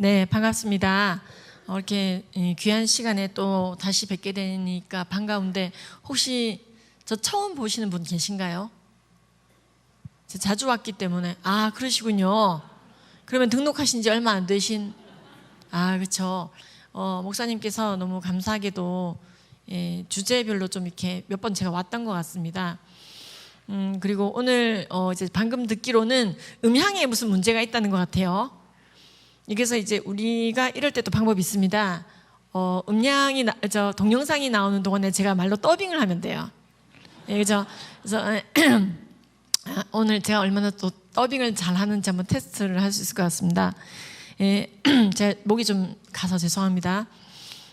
네, 반갑습니다. 이렇게 귀한 시간에 또 다시 뵙게 되니까 반가운데 혹시 저 처음 보시는 분 계신가요? 제가 자주 왔기 때문에. 아, 그러시군요. 그러면 등록하신 지 얼마 안 되신? 아, 그렇죠. 목사님께서 너무 감사하게도 주제별로 좀 이렇게 몇 번 제가 왔던 것 같습니다. 그리고 오늘 이제 방금 듣기로는 음향에 무슨 문제가 있다는 것 같아요. 그래서 이제 우리가 이럴 때도 방법이 있습니다. 음량이 동영상이 나오는 동안에 제가 말로 더빙을 하면 돼요. 그죠? 그래서 오늘 제가 얼마나 또 더빙을 잘하는지 한번 테스트를 할 수 있을 것 같습니다. 제가 목이 좀 가서 죄송합니다.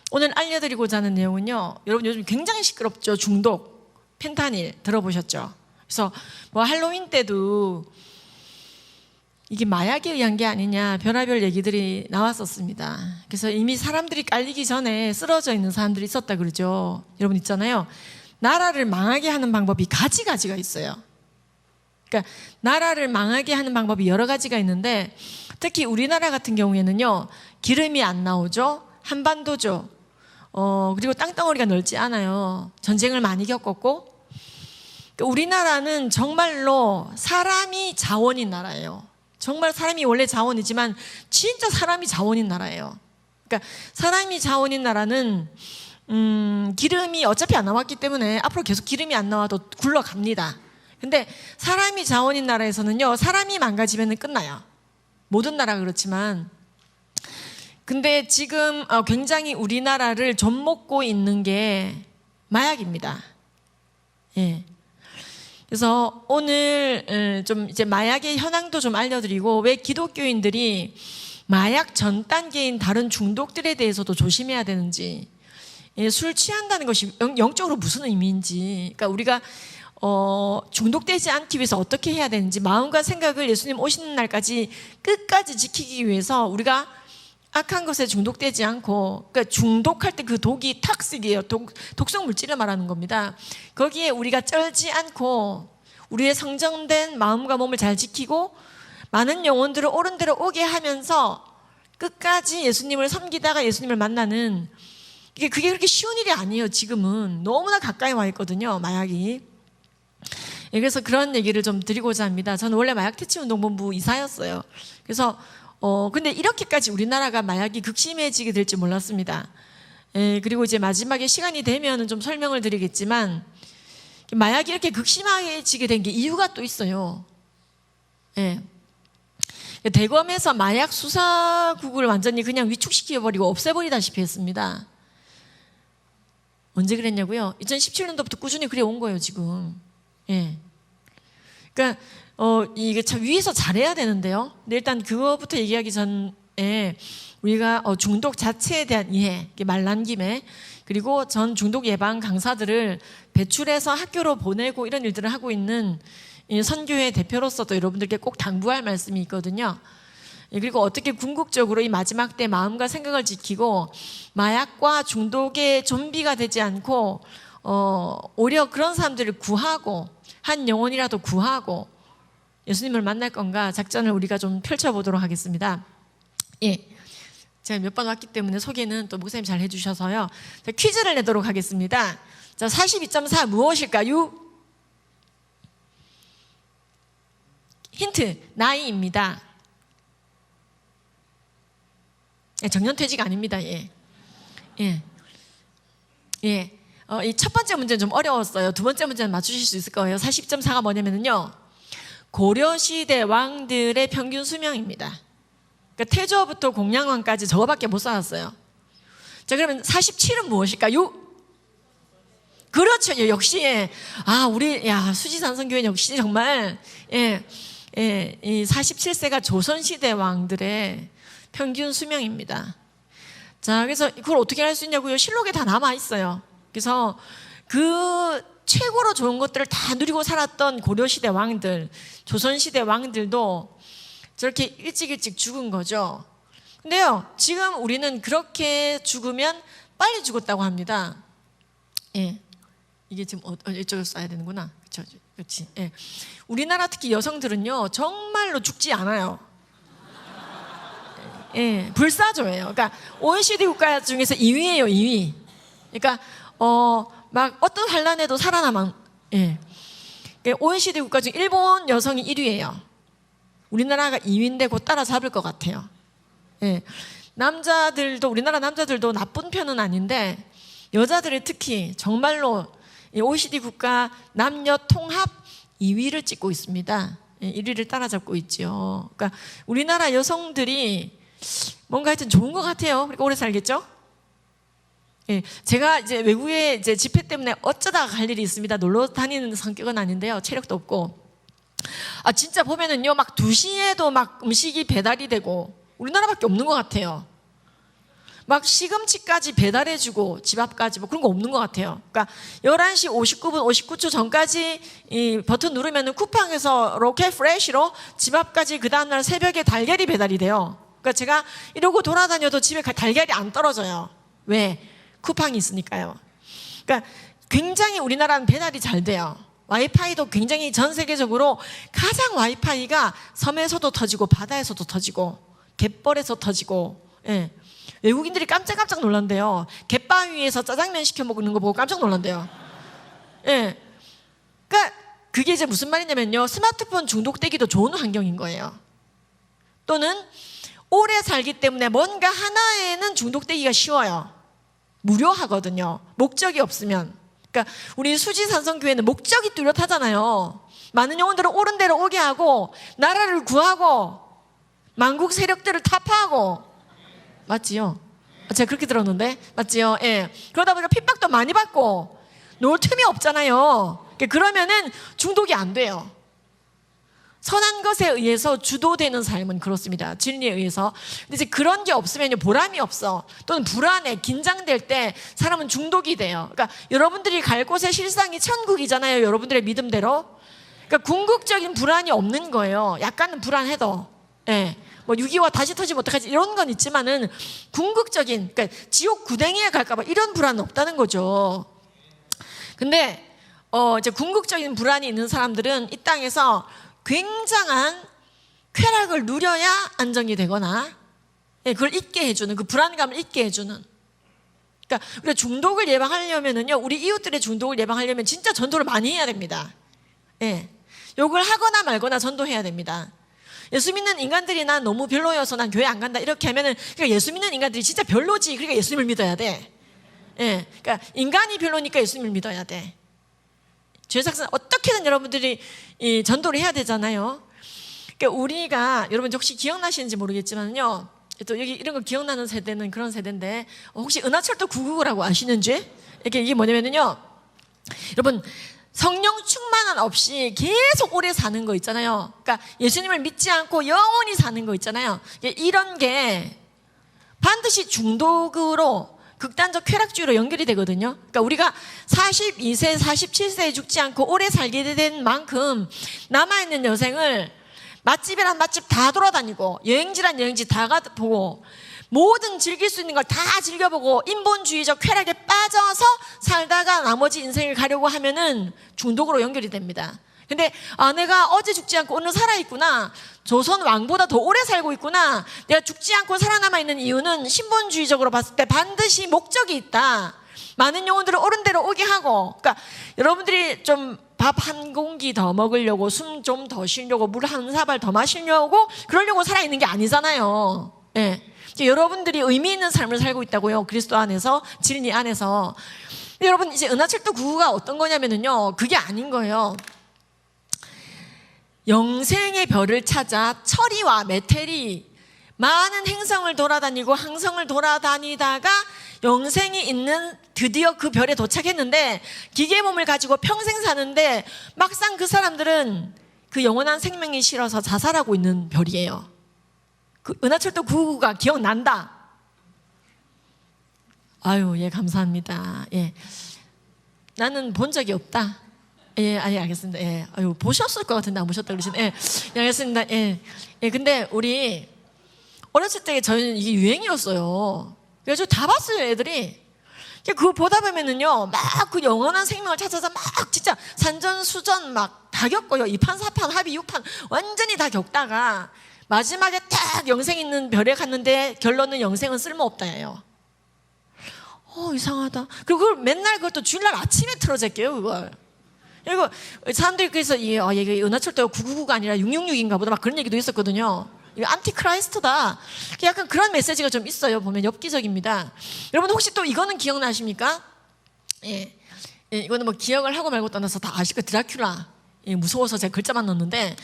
오늘 알려드리고자 하는 내용은요, 여러분 요즘 굉장히 시끄럽죠. 중독, 펜타닐 들어보셨죠? 그래서 뭐 할로윈 때도 이게 마약에 의한 게 아니냐 별의별 얘기들이 나왔었습니다. 그래서 이미 사람들이 깔리기 전에 쓰러져 있는 사람들이 있었다 그러죠. 여러분 있잖아요. 나라를 망하게 하는 방법이 가지가 있어요. 그러니까 나라를 망하게 하는 방법이 여러 가지가 있는데 특히 우리나라 같은 경우에는요, 기름이 안 나오죠. 한반도죠. 그리고 땅덩어리가 넓지 않아요. 전쟁을 많이 겪었고, 우리나라는 정말로 사람이 자원인 나라예요. 정말 사람이 원래 자원이지만 진짜 사람이 자원인 나라예요. 그러니까 사람이 자원인 나라는 기름이 어차피 안 나왔기 때문에 앞으로 계속 기름이 안 나와도 굴러갑니다. 근데 사람이 자원인 나라에서는요, 사람이 망가지면 끝나요. 모든 나라가 그렇지만. 근데 지금 굉장히 우리나라를 좀먹고 있는 게 마약입니다. 예. 그래서 오늘 좀 이제 마약의 현황도 좀 알려드리고, 왜 기독교인들이 마약 전 단계인 다른 중독들에 대해서도 조심해야 되는지, 술 취한다는 것이 영적으로 무슨 의미인지, 그러니까 우리가 중독되지 않기 위해서 어떻게 해야 되는지, 마음과 생각을 예수님 오시는 날까지 끝까지 지키기 위해서 우리가 악한 것에 중독되지 않고, 그러니까 중독할 때 그 독이 탁식이에요. 독성 물질을 말하는 겁니다. 거기에 우리가 쩔지 않고 우리의 성정된 마음과 몸을 잘 지키고 많은 영혼들을 옳은 대로 오게 하면서 끝까지 예수님을 섬기다가 예수님을 만나는, 그게 그렇게 쉬운 일이 아니에요. 지금은 너무나 가까이 와 있거든요, 마약이. 그래서 그런 얘기를 좀 드리고자 합니다. 저는 원래 마약퇴치운동본부 이사였어요. 그래서 근데 이렇게까지 우리나라가 마약이 극심해지게 될지 몰랐습니다. 그리고 이제 마지막에 시간이 되면 좀 설명을 드리겠지만, 마약이 이렇게 극심해지게 된 게 이유가 또 있어요. 대검에서 마약 수사국을 완전히 그냥 위축시켜버리고 없애버리다시피 했습니다. 언제 그랬냐고요? 2017년도부터 꾸준히 그래 온 거예요, 지금. 그러니까 이게 참 위에서 잘해야 되는데요. 근데 일단 그거부터 얘기하기 전에 우리가 중독 자체에 대한 이해, 말 나온 김에, 그리고 전 중독 예방 강사들을 배출해서 학교로 보내고 이런 일들을 하고 있는 선교회 대표로서도 여러분들께 꼭 당부할 말씀이 있거든요. 그리고 어떻게 궁극적으로 이 마지막 때 마음과 생각을 지키고 마약과 중독의 좀비가 되지 않고 오히려 그런 사람들을 구하고 한 영혼이라도 구하고 예수님을 만날 건가 작전을 우리가 좀 펼쳐보도록 하겠습니다. 제가 몇 번 왔기 때문에 소개는 또 목사님 잘 해주셔서요. 자, 퀴즈를 내도록 하겠습니다. 자, 42.4 무엇일까요? 힌트, 나이입니다. 정년퇴직 아닙니다. 이 첫 번째 문제는 좀 어려웠어요. 두 번째 문제는 맞추실 수 있을 거예요. 40.4가 뭐냐면요, 고려시대 왕들의 평균 수명입니다. 그러니까 태조부터 공양왕까지 저거밖에 못 살았어요. 자, 그러면 47은 무엇일까요? 그렇죠. 역시 수지산성교회 역시 정말 이 47세가 조선시대 왕들의 평균 수명입니다. 자, 그래서 그걸 어떻게 할 수 있냐고요? 실록에 다 남아 있어요. 그래서 그 최고로 좋은 것들을 다 누리고 살았던 고려시대 왕들, 조선시대 왕들도 저렇게 일찍 죽은 거죠. 근데요, 지금 우리는 그렇게 죽으면 빨리 죽었다고 합니다. 이게 지금 이쪽을 써야 되는구나. 그렇지. 우리나라 특히 여성들은요, 정말로 죽지 않아요. 예, 불사조예요. 그러니까 OECD 국가 중에서 2위예요, 2위. 그러니까 막 어떤 환란에도 살아남은, 예. 그러니까 OECD 국가 중 일본 여성이 1위예요. 우리나라가 2위인데 곧 따라잡을 것 같아요. 예. 남자들도, 우리나라 남자들도 나쁜 편은 아닌데 여자들이 특히 정말로 OECD 국가 남녀 통합 2위를 찍고 있습니다. 1위를 따라잡고 있죠. 그러니까 우리나라 여성들이 뭔가 하여튼 좋은 것 같아요. 그러니까 오래 살겠죠? 예, 제가 이제 외국에 이제 집회 때문에 어쩌다가 갈 일이 있습니다. 놀러 다니는 성격은 아닌데요. 체력도 없고. 진짜 보면은요, 막 2시에도 막 음식이 배달이 되고, 우리나라밖에 없는 것 같아요. 막 시금치까지 배달해주고, 집 앞까지 뭐 그런 거 없는 것 같아요. 그러니까 11시 59분, 59초 전까지 이 버튼 누르면은 쿠팡에서 로켓 프레쉬로 집 앞까지 그 다음날 새벽에 달걀이 배달이 돼요. 그러니까 제가 이러고 돌아다녀도 집에 달걀이 안 떨어져요. 왜? 쿠팡이 있으니까요. 그러니까 굉장히 우리나라는 배달이 잘 돼요. 와이파이도 굉장히 전 세계적으로 가장 와이파이가 섬에서도 터지고 바다에서도 터지고 갯벌에서 터지고, 예. 외국인들이 깜짝깜짝 놀란대요. 갯바위에서 짜장면 시켜 먹는 거 보고 깜짝 놀란대요. 예. 그러니까 그게 이제 무슨 말이냐면요, 스마트폰 중독되기도 좋은 환경인 거예요. 또는 오래 살기 때문에 뭔가 하나에는 중독되기가 쉬워요. 무료하거든요. 목적이 없으면. 그러니까 우리 수지산성교회는 목적이 뚜렷하잖아요. 많은 영혼들을 옳은 대로 오게 하고 나라를 구하고 만국 세력들을 타파하고, 맞지요? 제가 그렇게 들었는데 맞지요? 예. 그러다 보니까 핍박도 많이 받고 놀 틈이 없잖아요. 그러면은 중독이 안 돼요. 선한 것에 의해서 주도되는 삶은 그렇습니다. 진리에 의해서. 근데 이제 그런 게 없으면요, 보람이 없어. 또는 불안해, 긴장될 때 사람은 중독이 돼요. 그러니까 여러분들이 갈 곳의 실상이 천국이잖아요. 여러분들의 믿음대로. 그러니까 궁극적인 불안이 없는 거예요. 약간은 불안해도. 예. 뭐 6.25 다시 터지면 어떡하지? 이런 건 있지만은 궁극적인, 그러니까 지옥 구덩이에 갈까봐 이런 불안은 없다는 거죠. 근데 이제 궁극적인 불안이 있는 사람들은 이 땅에서 굉장한 쾌락을 누려야 안정이 되거나, 예, 그걸 잊게 해주는, 그 불안감을 잊게 해주는. 그러니까 우리가 중독을 예방하려면은요, 우리 이웃들의 중독을 예방하려면 진짜 전도를 많이 해야 됩니다. 예, 욕을 하거나 말거나 전도해야 됩니다. 예수 믿는 인간들이 난 너무 별로여서 난 교회 안 간다 이렇게 하면은, 그러니까 예수 믿는 인간들이 진짜 별로지. 그러니까 예수님을 믿어야 돼. 예, 그러니까 인간이 별로니까 예수님을 믿어야 돼. 죄삭은 어떻게든 여러분들이 이 전도를 해야 되잖아요. 그러니까 우리가, 여러분 혹시 기억나시는지 모르겠지만요, 또 여기 이런 거 기억나는 세대는 그런 세대인데, 혹시 은하철도 999라고 아시는지? 이게 뭐냐면요, 여러분 성령 충만 없이 계속 오래 사는 거 있잖아요. 그러니까 예수님을 믿지 않고 영원히 사는 거 있잖아요. 이런 게 반드시 중독으로, 극단적 쾌락주의로 연결이 되거든요. 그러니까 우리가 42세, 47세에 죽지 않고 오래 살게 된 만큼 남아있는 여생을 맛집이란 맛집 다 돌아다니고 여행지란 여행지 다 가보고 모든 즐길 수 있는 걸 다 즐겨보고 인본주의적 쾌락에 빠져서 살다가 나머지 인생을 가려고 하면은 중독으로 연결이 됩니다. 근데 내가 어제 죽지 않고 오늘 살아있구나, 조선 왕보다 더 오래 살고 있구나, 내가 죽지 않고 살아남아 있는 이유는 신본주의적으로 봤을 때 반드시 목적이 있다. 많은 영혼들을 옳은 대로 오게 하고, 그러니까 여러분들이 좀 밥 한 공기 더 먹으려고, 숨 좀 더 쉬려고, 물 한 사발 더 마시려고 그러려고 살아있는 게 아니잖아요. 예. 여러분들이 의미 있는 삶을 살고 있다고요. 그리스도 안에서, 진리 안에서. 근데 여러분, 이제 은하철도 999가 어떤 거냐면요, 그게 아닌 거예요. 영생의 별을 찾아 철이와 메텔이 많은 행성을 돌아다니고 항성을 돌아다니다가 영생이 있는 드디어 그 별에 도착했는데, 기계 몸을 가지고 평생 사는데 막상 그 사람들은 그 영원한 생명이 싫어서 자살하고 있는 별이에요. 그 은하철도 999가 기억난다. 아유, 예, 감사합니다. 예, 나는 본 적이 없다. 예, 아니, 알겠습니다. 예, 아유, 보셨을 것 같은데 안 보셨다 그러시네. 예, 예, 알겠습니다. 예, 예, 근데 우리 어렸을 때 저희는 이게 유행이었어요. 그래서 다 봤어요, 애들이. 그거 보다 보면은요, 막 그 영원한 생명을 찾아서 막 진짜 산전수전 막 다 겪어요. 2판, 4판, 합의 6판 완전히 다 겪다가 마지막에 딱 영생 있는 별에 갔는데 결론은 영생은 쓸모없다예요. 이상하다. 그리고 그걸 맨날 그것도 주일날 아침에 틀어질게요, 그걸. 그리고 사람들이 그래서 이게 은하철도가 999가 아니라 666인가 보다 막 그런 얘기도 있었거든요. 이거 안티크라이스트다. 약간 그런 메시지가 좀 있어요. 보면 엽기적입니다. 여러분 혹시 또 이거는 기억나십니까? 이거는 뭐 기억을 하고 말고 떠나서 다 아실 거예요. 드라큘라. 무서워서 제가 글자만 넣었는데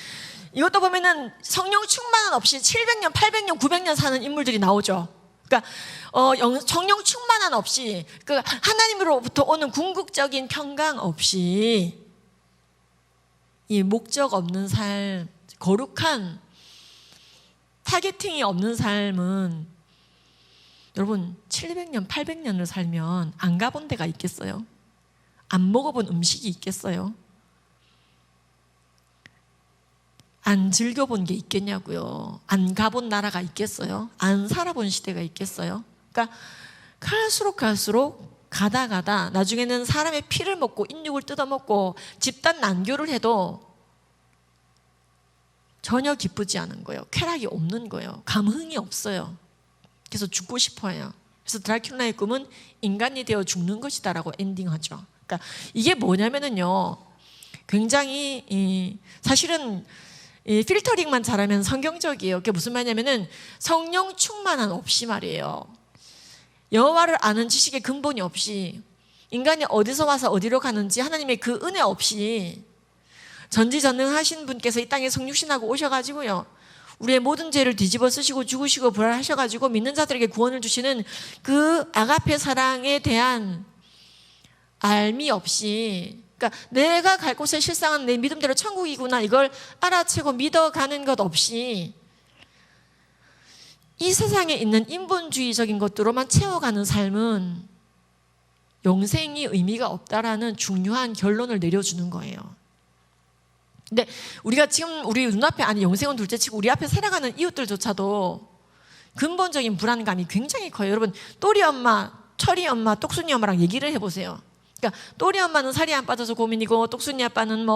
이것도 보면은 성령 충만은 없이 700년, 800년, 900년 사는 인물들이 나오죠. 그러니까 성령 충만한 없이 그 하나님으로부터 오는 궁극적인 평강 없이 이 목적 없는 삶, 거룩한 타겟팅이 없는 삶은 여러분 700년, 800년을 살면 안 가본 데가 있겠어요? 안 먹어본 음식이 있겠어요? 안 즐겨본 게 있겠냐고요. 안 가본 나라가 있겠어요? 안 살아본 시대가 있겠어요? 그러니까 갈수록 가다 나중에는 사람의 피를 먹고 인육을 뜯어먹고 집단 난교를 해도 전혀 기쁘지 않은 거예요. 쾌락이 없는 거예요. 감흥이 없어요. 그래서 죽고 싶어요. 그래서 드라큘라의 꿈은 인간이 되어 죽는 것이다라고 엔딩하죠. 그러니까 이게 뭐냐면은요, 굉장히 사실은 필터링만 잘하면 성경적이에요. 그게 무슨 말이냐면은 성령 충만한 없이 말이에요. 여호와를 아는 지식의 근본이 없이 인간이 어디서 와서 어디로 가는지 하나님의 그 은혜 없이 전지전능하신 분께서 이 땅에 성육신하고 오셔가지고요, 우리의 모든 죄를 뒤집어 쓰시고 죽으시고 부활하셔가지고 믿는 자들에게 구원을 주시는 그 아가페 사랑에 대한 알미 없이, 그러니까 내가 갈 곳의 실상은 내 믿음대로 천국이구나 이걸 알아채고 믿어가는 것 없이 이 세상에 있는 인본주의적인 것들로만 채워가는 삶은 영생이 의미가 없다라는 중요한 결론을 내려주는 거예요. 근데 우리가 지금 우리 눈앞에, 아니 영생은 둘째치고 우리 앞에 살아가는 이웃들조차도 근본적인 불안감이 굉장히 커요. 여러분 또리 엄마, 철이 엄마, 똑순이 엄마랑 얘기를 해보세요. 그러니까 또리 엄마는 살이 안 빠져서 고민이고 똑순이 아빠는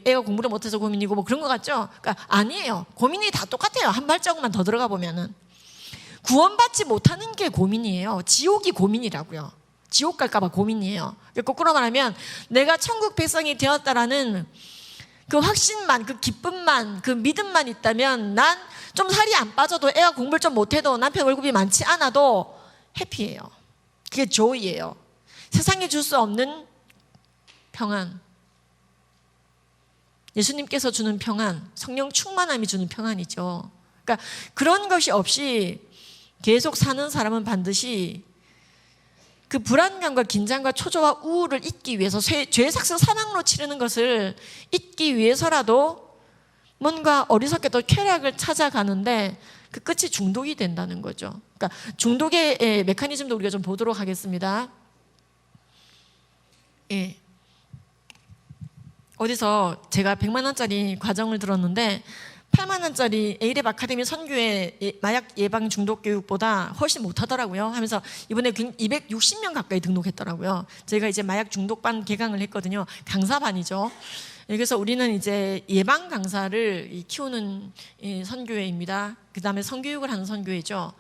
애가 공부를 못해서 고민이고 뭐 그런 것 같죠? 그러니까 아니에요. 고민이 다 똑같아요. 한 발자국만 더 들어가 보면은 구원받지 못하는 게 고민이에요. 지옥이 고민이라고요. 지옥 갈까봐 고민이에요. 거꾸로 말하면 내가 천국 백성이 되었다라는 그 확신만, 그 기쁨만, 그 믿음만 있다면 난 좀 살이 안 빠져도 애가 공부를 좀 못해도 남편 월급이 많지 않아도 해피해요. 그게 조이예요. 세상에 줄 수 없는 평안, 예수님께서 주는 평안, 성령 충만함이 주는 평안이죠. 그러니까 그런 것이 없이 계속 사는 사람은 반드시 그 불안감과 긴장과 초조와 우울을 잊기 위해서, 죄삭스 사망으로 치르는 것을 잊기 위해서라도 뭔가 어리석게도 쾌락을 찾아가는데 그 끝이 중독이 된다는 거죠. 그러니까 중독의 메커니즘도 우리가 좀 보도록 하겠습니다. 어디서 제가 100만 원짜리 과정을 들었는데 8만 원짜리 에이랩 아카데미 선교회 마약 예방 중독 교육보다 훨씬 못하더라고요. 하면서 이번에 260명 가까이 등록했더라고요. 저희가 이제 마약 중독반 개강을 했거든요. 강사반이죠. 그래서 우리는 이제 예방 강사를 키우는 선교회입니다. 그 다음에 성교육을 하는 선교회죠.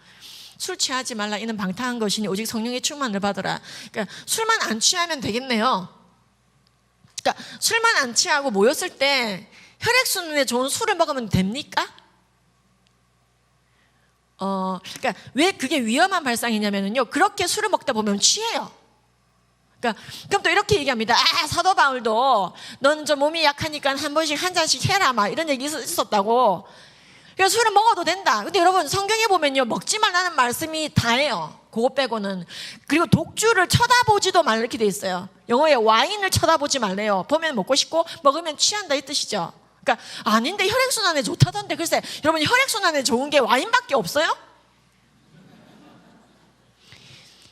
술 취하지 말라 이는 방탕한 것이니 오직 성령의 충만을 받으라. 그러니까 술만 안 취하면 되겠네요. 그러니까 술만 안 취하고 모였을 때 혈액순환에 좋은 술을 먹으면 됩니까? 그러니까 왜 그게 위험한 발상이냐면요, 그렇게 술을 먹다 보면 취해요. 그러니까 그럼 또 이렇게 얘기합니다. 사도 바울도 넌 좀 몸이 약하니까 한 번씩 한 잔씩 해라 막 이런 얘기 있었다고. 그래서 술을 먹어도 된다. 근데 여러분 성경에 보면요, 먹지 말라는 말씀이 다예요. 그거 빼고는. 그리고 독주를 쳐다보지도 말라 이렇게 돼 있어요. 영어에 와인을 쳐다보지 말래요. 보면 먹고 싶고 먹으면 취한다 이 뜻이죠. 그러니까 아닌데 혈액순환에 좋다던데. 글쎄 여러분 혈액순환에 좋은 게 와인밖에 없어요?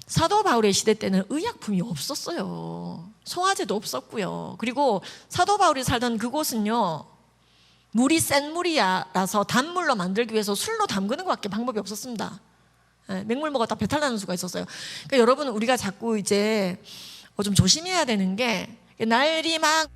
사도 바울의 시대 때는 의약품이 없었어요. 소화제도 없었고요. 그리고 사도 바울이 살던 그곳은요, 물이 센 물이라서 단물로 만들기 위해서 술로 담그는 것밖에 방법이 없었습니다. 맹물 먹었다 배탈 나는 수가 있었어요. 그러니까 여러분 우리가 자꾸 이제 좀 조심해야 되는 게, 날이 막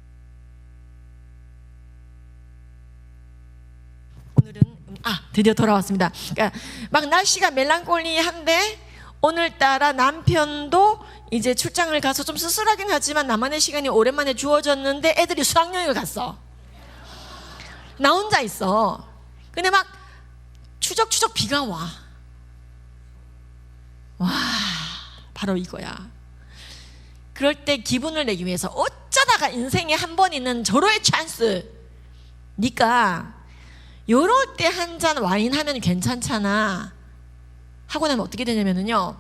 드디어 돌아왔습니다. 그러니까 막 날씨가 멜랑콜리한데 오늘따라 남편도 이제 출장을 가서 좀 쓸쓸하긴 하지만 나만의 시간이 오랜만에 주어졌는데 애들이 수학여행을 갔어. 나 혼자 있어. 근데 막 추적추적 비가 와. 바로 이거야. 그럴 때 기분을 내기 위해서 어쩌다가 인생에 한 번 있는 절호의 찬스. 니까 요럴 때 한 잔 와인 하면 괜찮잖아 하고 나면 어떻게 되냐면요,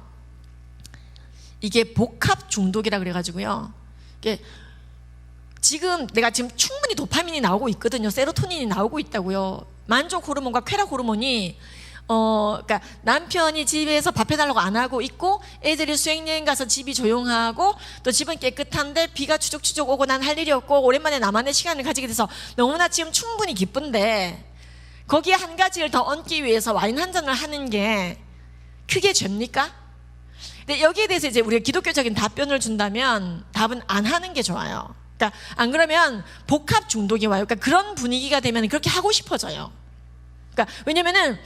이게 복합 중독이라 그래가지고요, 이게 내가 지금 충분히 도파민이 나오고 있거든요. 세로토닌이 나오고 있다고요. 만족 호르몬과 쾌락 호르몬이 그러니까 남편이 집에서 밥 해달라고 안 하고 있고, 애들이 수행여행 가서 집이 조용하고 또 집은 깨끗한데 비가 추적추적 오고 난 할 일이 없고 오랜만에 나만의 시간을 가지게 돼서 너무나 지금 충분히 기쁜데, 거기에 한 가지를 더 얹기 위해서 와인 한 잔을 하는 게 크게 죄입니까? 근데 여기에 대해서 이제 우리가 기독교적인 답변을 준다면 답은 안 하는 게 좋아요. 그러니까 안 그러면 복합 중독이 와요. 그러니까 그런 분위기가 되면 그렇게 하고 싶어져요. 그러니까 왜냐면은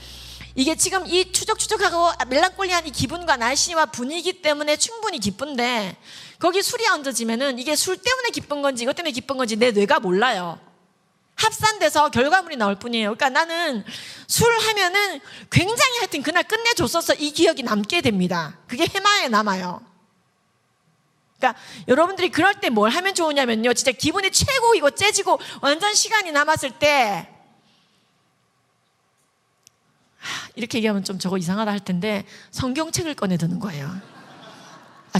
이게 지금 이 추적추적하고 멜랑콜리한 이 기분과 날씨와 분위기 때문에 충분히 기쁜데, 거기 술이 얹어지면은 이게 술 때문에 기쁜 건지 이것 때문에 기쁜 건지 내 뇌가 몰라요. 합산돼서 결과물이 나올 뿐이에요. 그러니까 나는 술 하면은 굉장히 하여튼 그날 끝내줬어서 이 기억이 남게 됩니다. 그게 해마에 남아요. 그러니까 여러분들이 그럴 때 뭘 하면 좋으냐면요, 진짜 기분이 최고이고 째지고 완전 시간이 남았을 때, 이렇게 얘기하면 좀 저거 이상하다 할 텐데, 성경책을 꺼내 드는 거예요.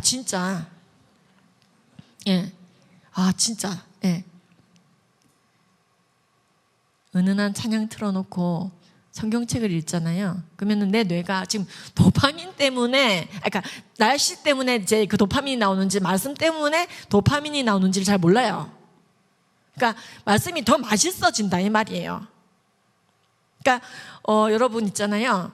진짜. 예. 진짜. 예. 은은한 찬양 틀어놓고 성경책을 읽잖아요. 그러면은 내 뇌가 지금 도파민 때문에, 그러니까 날씨 때문에 이제 그 도파민이 나오는지 말씀 때문에 도파민이 나오는지를 잘 몰라요. 그러니까 말씀이 더 맛있어진다 이 말이에요. 그러니까 여러분 있잖아요,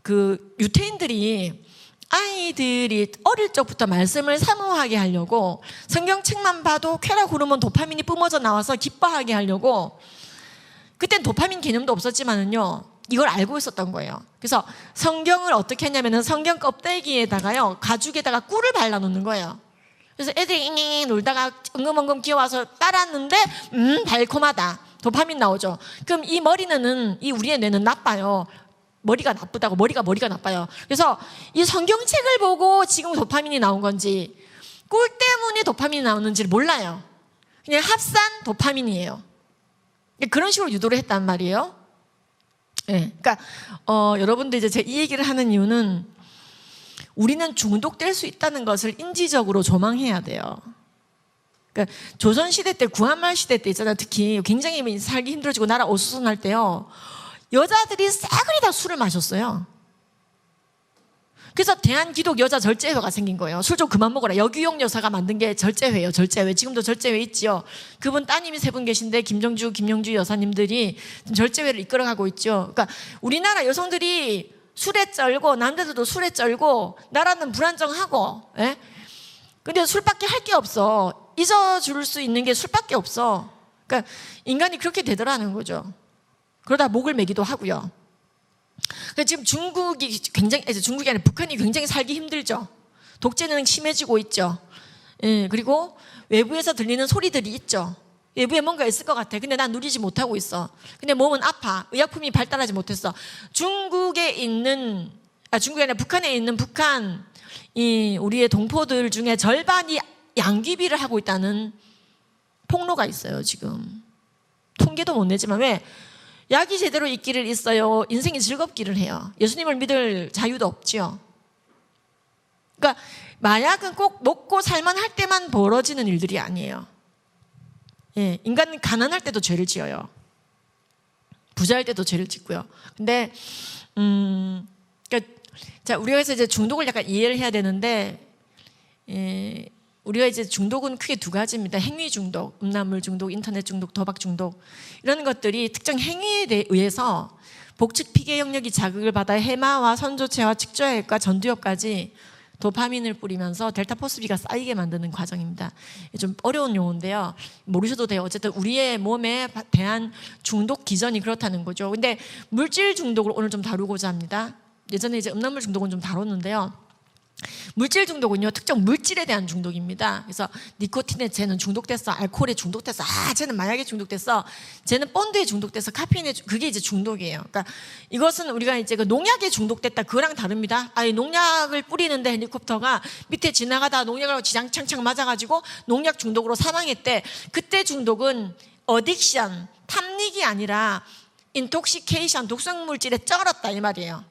그 유태인들이 아이들이 어릴 적부터 말씀을 사모하게 하려고 성경책만 봐도 쾌락 호르몬 도파민이 뿜어져 나와서 기뻐하게 하려고, 그땐 도파민 개념도 없었지만은요, 이걸 알고 있었던 거예요. 그래서 성경을 어떻게 했냐면은 성경 껍데기에다가요, 가죽에다가 꿀을 발라놓는 거예요. 그래서 애들이 잉잉 놀다가 엉금엉금 기어와서 따랐는데 달콤하다, 도파민 나오죠. 그럼 이 우리의 뇌는 나빠요. 머리가 나빠요. 그래서 이 성경책을 보고 지금 도파민이 나온 건지 꿀 때문에 도파민이 나오는지를 몰라요. 그냥 합산 도파민이에요. 그런 식으로 유도를 했단 말이에요. 네. 그러니까 여러분들 이제 제가 이 얘기를 하는 이유는, 우리는 중독될 수 있다는 것을 인지적으로 조망해야 돼요. 그러니까 조선시대 때, 구한말 시대 때 있잖아요. 특히 굉장히 살기 힘들어지고 나라 어수선할 때요, 여자들이 싸그리 다 술을 마셨어요. 그래서 대한기독 여자 절제회가 생긴 거예요. 술 좀 그만 먹어라. 여규용 여사가 만든 게 절제회예요. 절제회. 지금도 절제회 있지요. 그분 따님이 3분 계신데 김영주 여사님들이 절제회를 이끌어가고 있죠. 그러니까 우리나라 여성들이 술에 쩔고 남자들도 술에 쩔고 나라는 불안정하고, 예? 근데 술밖에 할 게 없어. 잊어줄 수 있는 게 술밖에 없어. 그러니까 인간이 그렇게 되더라는 거죠. 그러다 목을 매기도 하고요. 지금 중국이 아니라 북한이 굉장히 살기 힘들죠. 독재는 심해지고 있죠. 예, 그리고 외부에서 들리는 소리들이 있죠. 외부에 뭔가 있을 것 같아. 근데 난 누리지 못하고 있어. 근데 몸은 아파. 의약품이 발달하지 못했어. 중국이 아니라 북한에 있는 우리의 동포들 중에 절반이 양귀비를 하고 있다는 폭로가 있어요, 지금. 통계도 못 내지만, 왜? 약이 제대로 있기를 있어요. 인생이 즐겁기를 해요. 예수님을 믿을 자유도 없지요. 그러니까 마약은 꼭 먹고 살만할 때만 벌어지는 일들이 아니에요. 예, 인간은 가난할 때도 죄를 지어요. 부자일 때도 죄를 짓고요. 근데 그러니까 자, 우리가 이제 중독을 약간 이해를 해야 되는데, 우리가 이제 중독은 크게 2가지입니다. 행위 중독, 음란물 중독, 인터넷 중독, 도박 중독, 이런 것들이 특정 행위에 의해서 복측 피계 영역이 자극을 받아 해마와 선조체와 측조혈과 전두엽까지 도파민을 뿌리면서 델타 포스비가 쌓이게 만드는 과정입니다. 좀 어려운 용어인데요. 모르셔도 돼요. 어쨌든 우리의 몸에 대한 중독 기전이 그렇다는 거죠. 근데 물질 중독을 오늘 좀 다루고자 합니다. 예전에 이제 음란물 중독은 좀 다뤘는데요. 물질 중독은요, 특정 물질에 대한 중독입니다. 그래서 니코틴에 쟤는 중독됐어, 알코올에 중독됐어, 쟤는 마약에 중독됐어, 쟤는 본드에 중독됐어, 카페인에 그게 이제 중독이에요. 그러니까 이것은 우리가 이제 그 농약에 중독됐다, 그거랑 다릅니다. 아니, 농약을 뿌리는데 헬리콥터가 밑에 지나가다 농약을 지장창창 맞아가지고 농약 중독으로 사망했대. 그때 중독은 어딕션, 탐닉이 아니라 인톡시케이션, 독성 물질에 쩔었다 이 말이에요.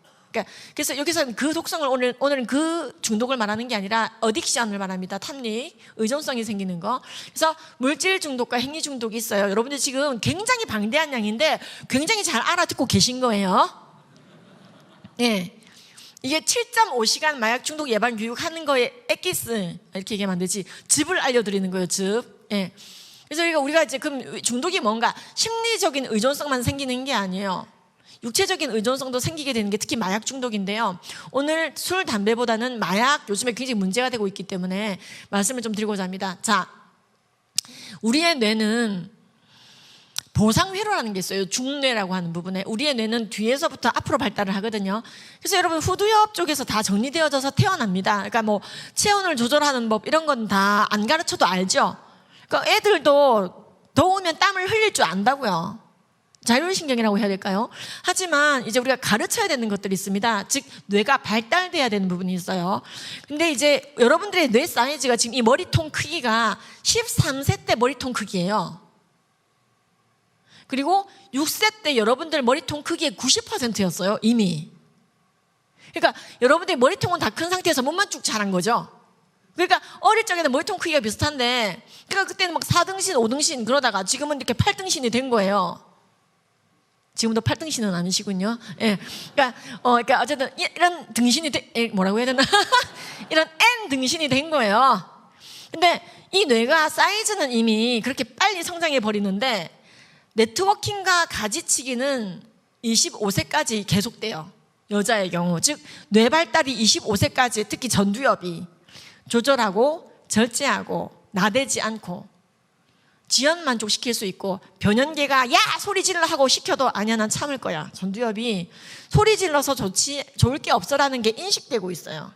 그래서 여기서는 그 독성을 오늘은 그 중독을 말하는 게 아니라 어딕션을 말합니다. 탐닉, 의존성이 생기는 거. 그래서 물질 중독과 행위 중독이 있어요. 여러분들 지금 굉장히 방대한 양인데 굉장히 잘 알아듣고 계신 거예요. 예. 이게 7.5시간 마약 중독 예방 교육하는 거에 엑기스 이렇게 얘기하면 안 되지. 즙을 알려드리는 거예요. 즙. 예. 그래서 우리가 이제 그럼 중독이 뭔가 심리적인 의존성만 생기는 게 아니에요. 육체적인 의존성도 생기게 되는 게 특히 마약 중독인데요. 오늘 술, 담배보다는 마약 요즘에 굉장히 문제가 되고 있기 때문에 말씀을 좀 드리고자 합니다. 자, 우리의 뇌는 보상회로라는 게 있어요. 중뇌라고 하는 부분에 우리의 뇌는 뒤에서부터 앞으로 발달을 하거든요. 그래서 여러분 후두엽 쪽에서 다 정리되어져서 태어납니다. 그러니까 뭐 체온을 조절하는 법 이런 건 다 안 가르쳐도 알죠. 그러니까 애들도 더우면 땀을 흘릴 줄 안다고요. 자율신경이라고 해야 될까요? 하지만 이제 우리가 가르쳐야 되는 것들이 있습니다. 즉 뇌가 발달돼야 되는 부분이 있어요. 근데 이제 여러분들의 뇌 사이즈가 지금 이 머리통 크기가 13세 때 머리통 크기예요. 그리고 6세 때 여러분들 머리통 크기의 90%였어요 이미. 그러니까 여러분들의 머리통은 다 큰 상태에서 몸만 쭉 자란 거죠. 그러니까 어릴 적에는 머리통 크기가 비슷한데 그러니까 그때는 막 4등신 5등신 그러다가 지금은 이렇게 8등신이 된 거예요. 지금도 8등신은 아니시군요. 예. 그러니까 어쨌든 이런 등신이 뭐라고 해야 되나? 이런 N 등신이 된 거예요. 근데 이 뇌가 사이즈는 이미 그렇게 빨리 성장해 버리는데 네트워킹과 가지치기는 25세까지 계속돼요. 여자의 경우. 즉 뇌 발달이 25세까지 특히 전두엽이 조절하고 절제하고 나대지 않고 지연 만족시킬 수 있고 변연계가 야 소리 질러 하고 시켜도 아니야 난 참을 거야. 전두엽이 소리 질러서 좋을 게 없어라는 게 인식되고 있어요.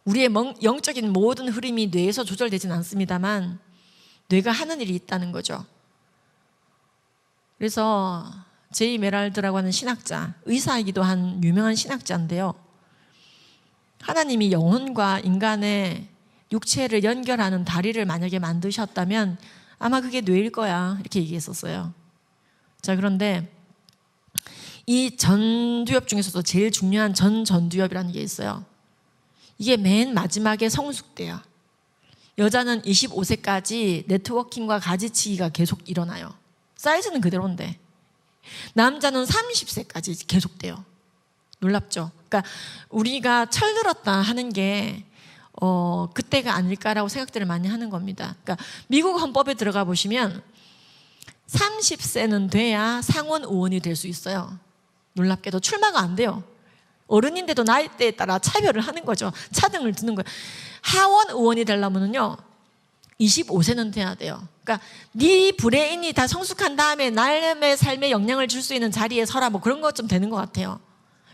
우리의 영적인 모든 흐름이 뇌에서 조절되진 않습니다만 뇌가 하는 일이 있다는 거죠. 그래서 제이 메랄드라고 하는 신학자, 의사이기도 한 유명한 신학자인데요. 하나님이 영혼과 인간의 육체를 연결하는 다리를 만약에 만드셨다면 아마 그게 뇌일 거야 이렇게 얘기했었어요. 자, 그런데 이 전두엽 중에서도 제일 중요한 전두엽이라는 게 있어요. 이게 맨 마지막에 성숙돼요. 여자는 25세까지 네트워킹과 가지치기가 계속 일어나요. 사이즈는 그대로인데 남자는 30세까지 계속돼요. 놀랍죠? 그러니까 우리가 철들었다 하는 게 그때가 아닐까라고 생각들을 많이 하는 겁니다. 그러니까 미국 헌법에 들어가 보시면 30세는 돼야 상원 의원이 될 수 있어요. 놀랍게도 출마가 안 돼요. 어른인데도 나이대에 따라 차별을 하는 거죠. 차등을 두는 거예요. 하원 의원이 되려면요 25세는 돼야 돼요. 그러니까 네 브레인이 다 성숙한 다음에 남의 삶에 영향을 줄 수 있는 자리에 서라 뭐 그런 것 좀 되는 것 같아요.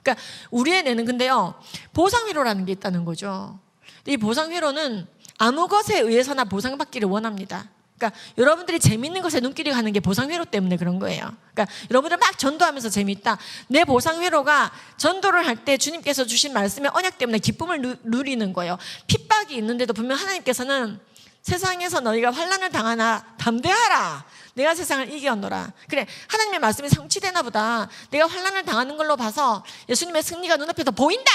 그러니까 우리의 뇌는 근데요 보상회로라는 게 있다는 거죠. 이 보상회로는 아무 것에 의해서나 보상받기를 원합니다. 그러니까 여러분들이 재밌는 것에 눈길이 가는 게 보상회로 때문에 그런 거예요. 그러니까 여러분들 막 전도하면서 재밌다. 내 보상회로가 전도를 할 때 주님께서 주신 말씀의 언약 때문에 기쁨을 누리는 거예요. 핍박이 있는데도 분명 하나님께서는 세상에서 너희가 환난을 당하나 담대하라. 내가 세상을 이겨노라. 그래, 하나님의 말씀이 성취되나 보다. 내가 환난을 당하는 걸로 봐서 예수님의 승리가 눈앞에서 보인다.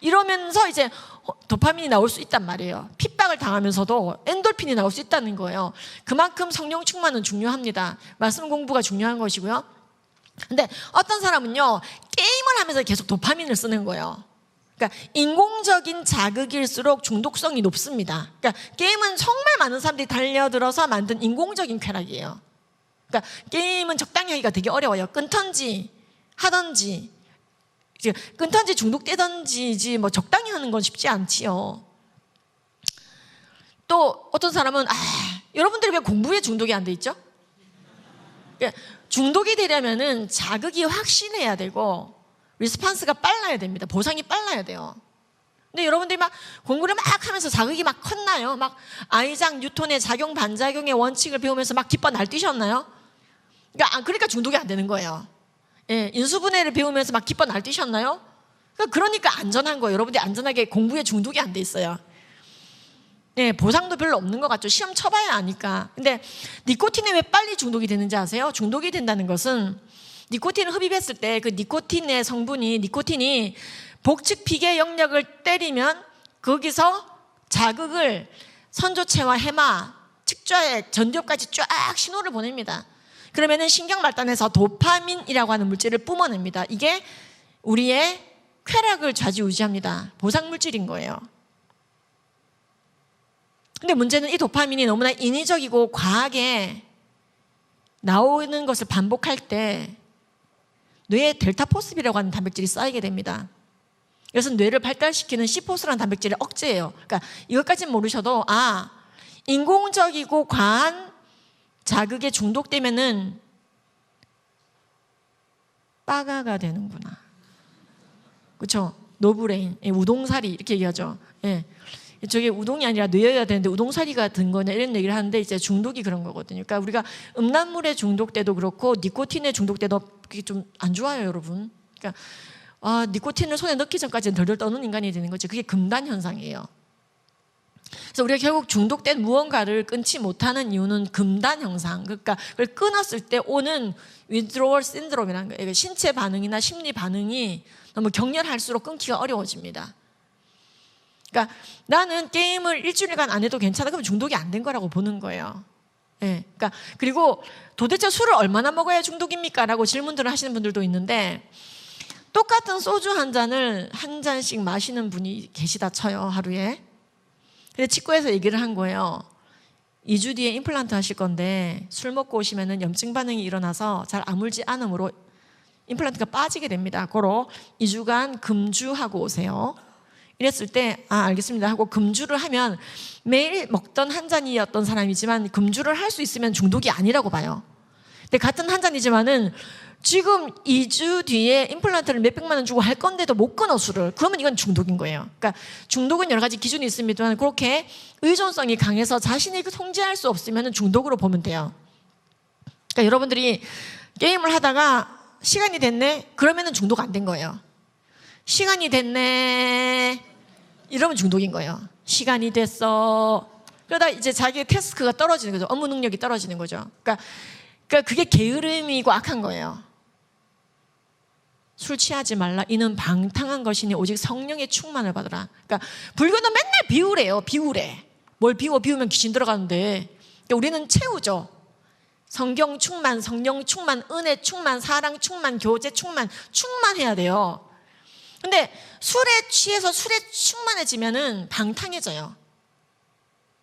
이러면서 이제 도파민이 나올 수 있단 말이에요. 핍박을 당하면서도 엔돌핀이 나올 수 있다는 거예요. 그만큼 성령 충만은 중요합니다. 말씀 공부가 중요한 것이고요. 근데 어떤 사람은요 게임을 하면서 계속 도파민을 쓰는 거예요. 그러니까 인공적인 자극일수록 중독성이 높습니다. 그러니까 게임은 정말 많은 사람들이 달려들어서 만든 인공적인 쾌락이에요. 그러니까 게임은 적당히 하기가 되게 어려워요. 끊던지 하던지 끊던지 중독되던지 뭐 적당히 하는 건 쉽지 않지요. 또 어떤 사람은 여러분들이 왜 공부에 중독이 안 돼 있죠? 중독이 되려면은 자극이 확신해야 되고 리스판스가 빨라야 됩니다. 보상이 빨라야 돼요. 근데 여러분들이 막 공부를 막 하면서 자극이 막 컸나요? 막 아이작 뉴턴의 작용 반작용의 원칙을 배우면서 막 기뻐 날뛰셨나요? 그러니까 중독이 안 되는 거예요. 예, 인수분해를 배우면서 막 기뻐 날뛰셨나요? 그러니까 안전한 거예요. 여러분들이 안전하게 공부에 중독이 안 돼 있어요. 예, 보상도 별로 없는 것 같죠. 시험 쳐봐야 아니까. 근데 니코틴에 왜 빨리 중독이 되는지 아세요? 중독이 된다는 것은 니코틴을 흡입했을 때 그 니코틴의 성분이 니코틴이 복측 피계 영역을 때리면 거기서 자극을 선조체와 해마, 측좌액, 전두엽까지 쫙 신호를 보냅니다. 그러면은 신경 말단에서 도파민이라고 하는 물질을 뿜어냅니다. 이게 우리의 쾌락을 좌지우지합니다. 보상 물질인 거예요. 근데 문제는 이 도파민이 너무나 인위적이고 과하게 나오는 것을 반복할 때 뇌에 델타포스비라고 하는 단백질이 쌓이게 됩니다. 그래서 뇌를 발달시키는 시포스라는 단백질을 억제해요. 그러니까 이것까지는 모르셔도 인공적이고 과한 자극에 중독되면은 빠가가 되는구나. 그렇죠? 노브레인, 우동사리 이렇게 얘기하죠. 예. 저게 우동이 아니라 뇌여야 되는데 우동사리가 든 거냐 이런 얘기를 하는데 이제 중독이 그런 거거든요. 그러니까 우리가 음란물에 중독돼도 그렇고 니코틴에 중독돼도 그게 좀 안 좋아요, 여러분. 그러니까 니코틴을 손에 넣기 전까지는 덜덜 떠는 인간이 되는 거죠. 그게 금단 현상이에요. 그래서 우리가 결국 중독된 무언가를 끊지 못하는 이유는 금단 현상. 그러니까 그걸 끊었을 때 오는 withdrawal syndrome이라는 거예요. 신체 반응이나 심리 반응이 너무 격렬할수록 끊기가 어려워집니다. 그러니까 나는 게임을 일주일간 안 해도 괜찮아. 그러면 중독이 안 된 거라고 보는 거예요. 예. 그러니까 그리고 도대체 술을 얼마나 먹어야 중독입니까? 라고 질문들을 하시는 분들도 있는데 똑같은 소주 한 잔을 한 잔씩 마시는 분이 계시다 쳐요, 하루에. 근데 치과에서 얘기를 한 거예요. 2주 뒤에 임플란트 하실 건데 술 먹고 오시면은 염증 반응이 일어나서 잘 아물지 않으므로 임플란트가 빠지게 됩니다. 고로 2주간 금주하고 오세요. 이랬을 때 알겠습니다 하고 금주를 하면 매일 먹던 한 잔이었던 사람이지만 금주를 할 수 있으면 중독이 아니라고 봐요. 근데 같은 한 잔이지만은 지금 2주 뒤에 임플란트를 몇백만 원 주고 할 건데도 못 끊어 술을. 그러면 이건 중독인 거예요. 그러니까 중독은 여러 가지 기준이 있습니다만 그렇게 의존성이 강해서 자신이 통제할 수 없으면 중독으로 보면 돼요. 그러니까 여러분들이 게임을 하다가 시간이 됐네? 그러면 중독 안 된 거예요. 시간이 됐네 이러면 중독인 거예요. 시간이 됐어. 그러다 이제 자기의 태스크가 떨어지는 거죠. 업무 능력이 떨어지는 거죠. 그러니까 그게 게으름이고 악한 거예요. 술 취하지 말라. 이는 방탕한 것이니 오직 성령의 충만을 받으라. 그러니까 불교는 맨날 비우래요. 비우래. 뭘 비우면 귀신 들어가는데 그러니까 우리는 채우죠. 성경 충만, 성령 충만, 은혜 충만, 사랑 충만, 교제 충만해야 돼요. 근데 술에 취해서 술에 충만해지면은 방탕해져요.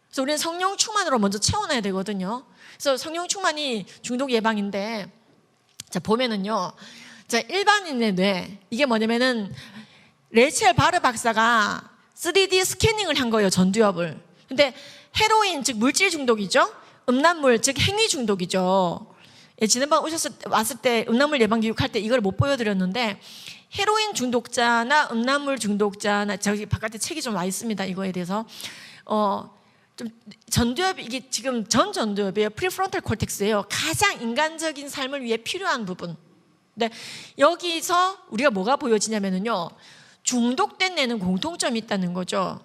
그래서 우리는 성령 충만으로 먼저 채워놔야 되거든요. 그래서 성령 충만이 중독 예방인데, 자, 보면은요. 자, 일반인의 뇌. 이게 뭐냐면은, 레첼 바르 박사가 3D 스캐닝을 한 거예요, 전두엽을. 근데 헤로인, 즉 물질 중독이죠. 음란물, 즉 행위 중독이죠. 예, 지난번 왔을 때 음란물 예방 교육할 때 이걸 못 보여드렸는데, 헤로인 중독자나 음란물 중독자나 저기 바깥에 책이 좀 와 있습니다. 이거에 대해서 좀 전두엽 이게 지금 전 전두엽이에요. 프리프론탈 콜텍스예요. 가장 인간적인 삶을 위해 필요한 부분. 근데 여기서 우리가 뭐가 보여지냐면요, 중독된 뇌는 공통점이 있다는 거죠.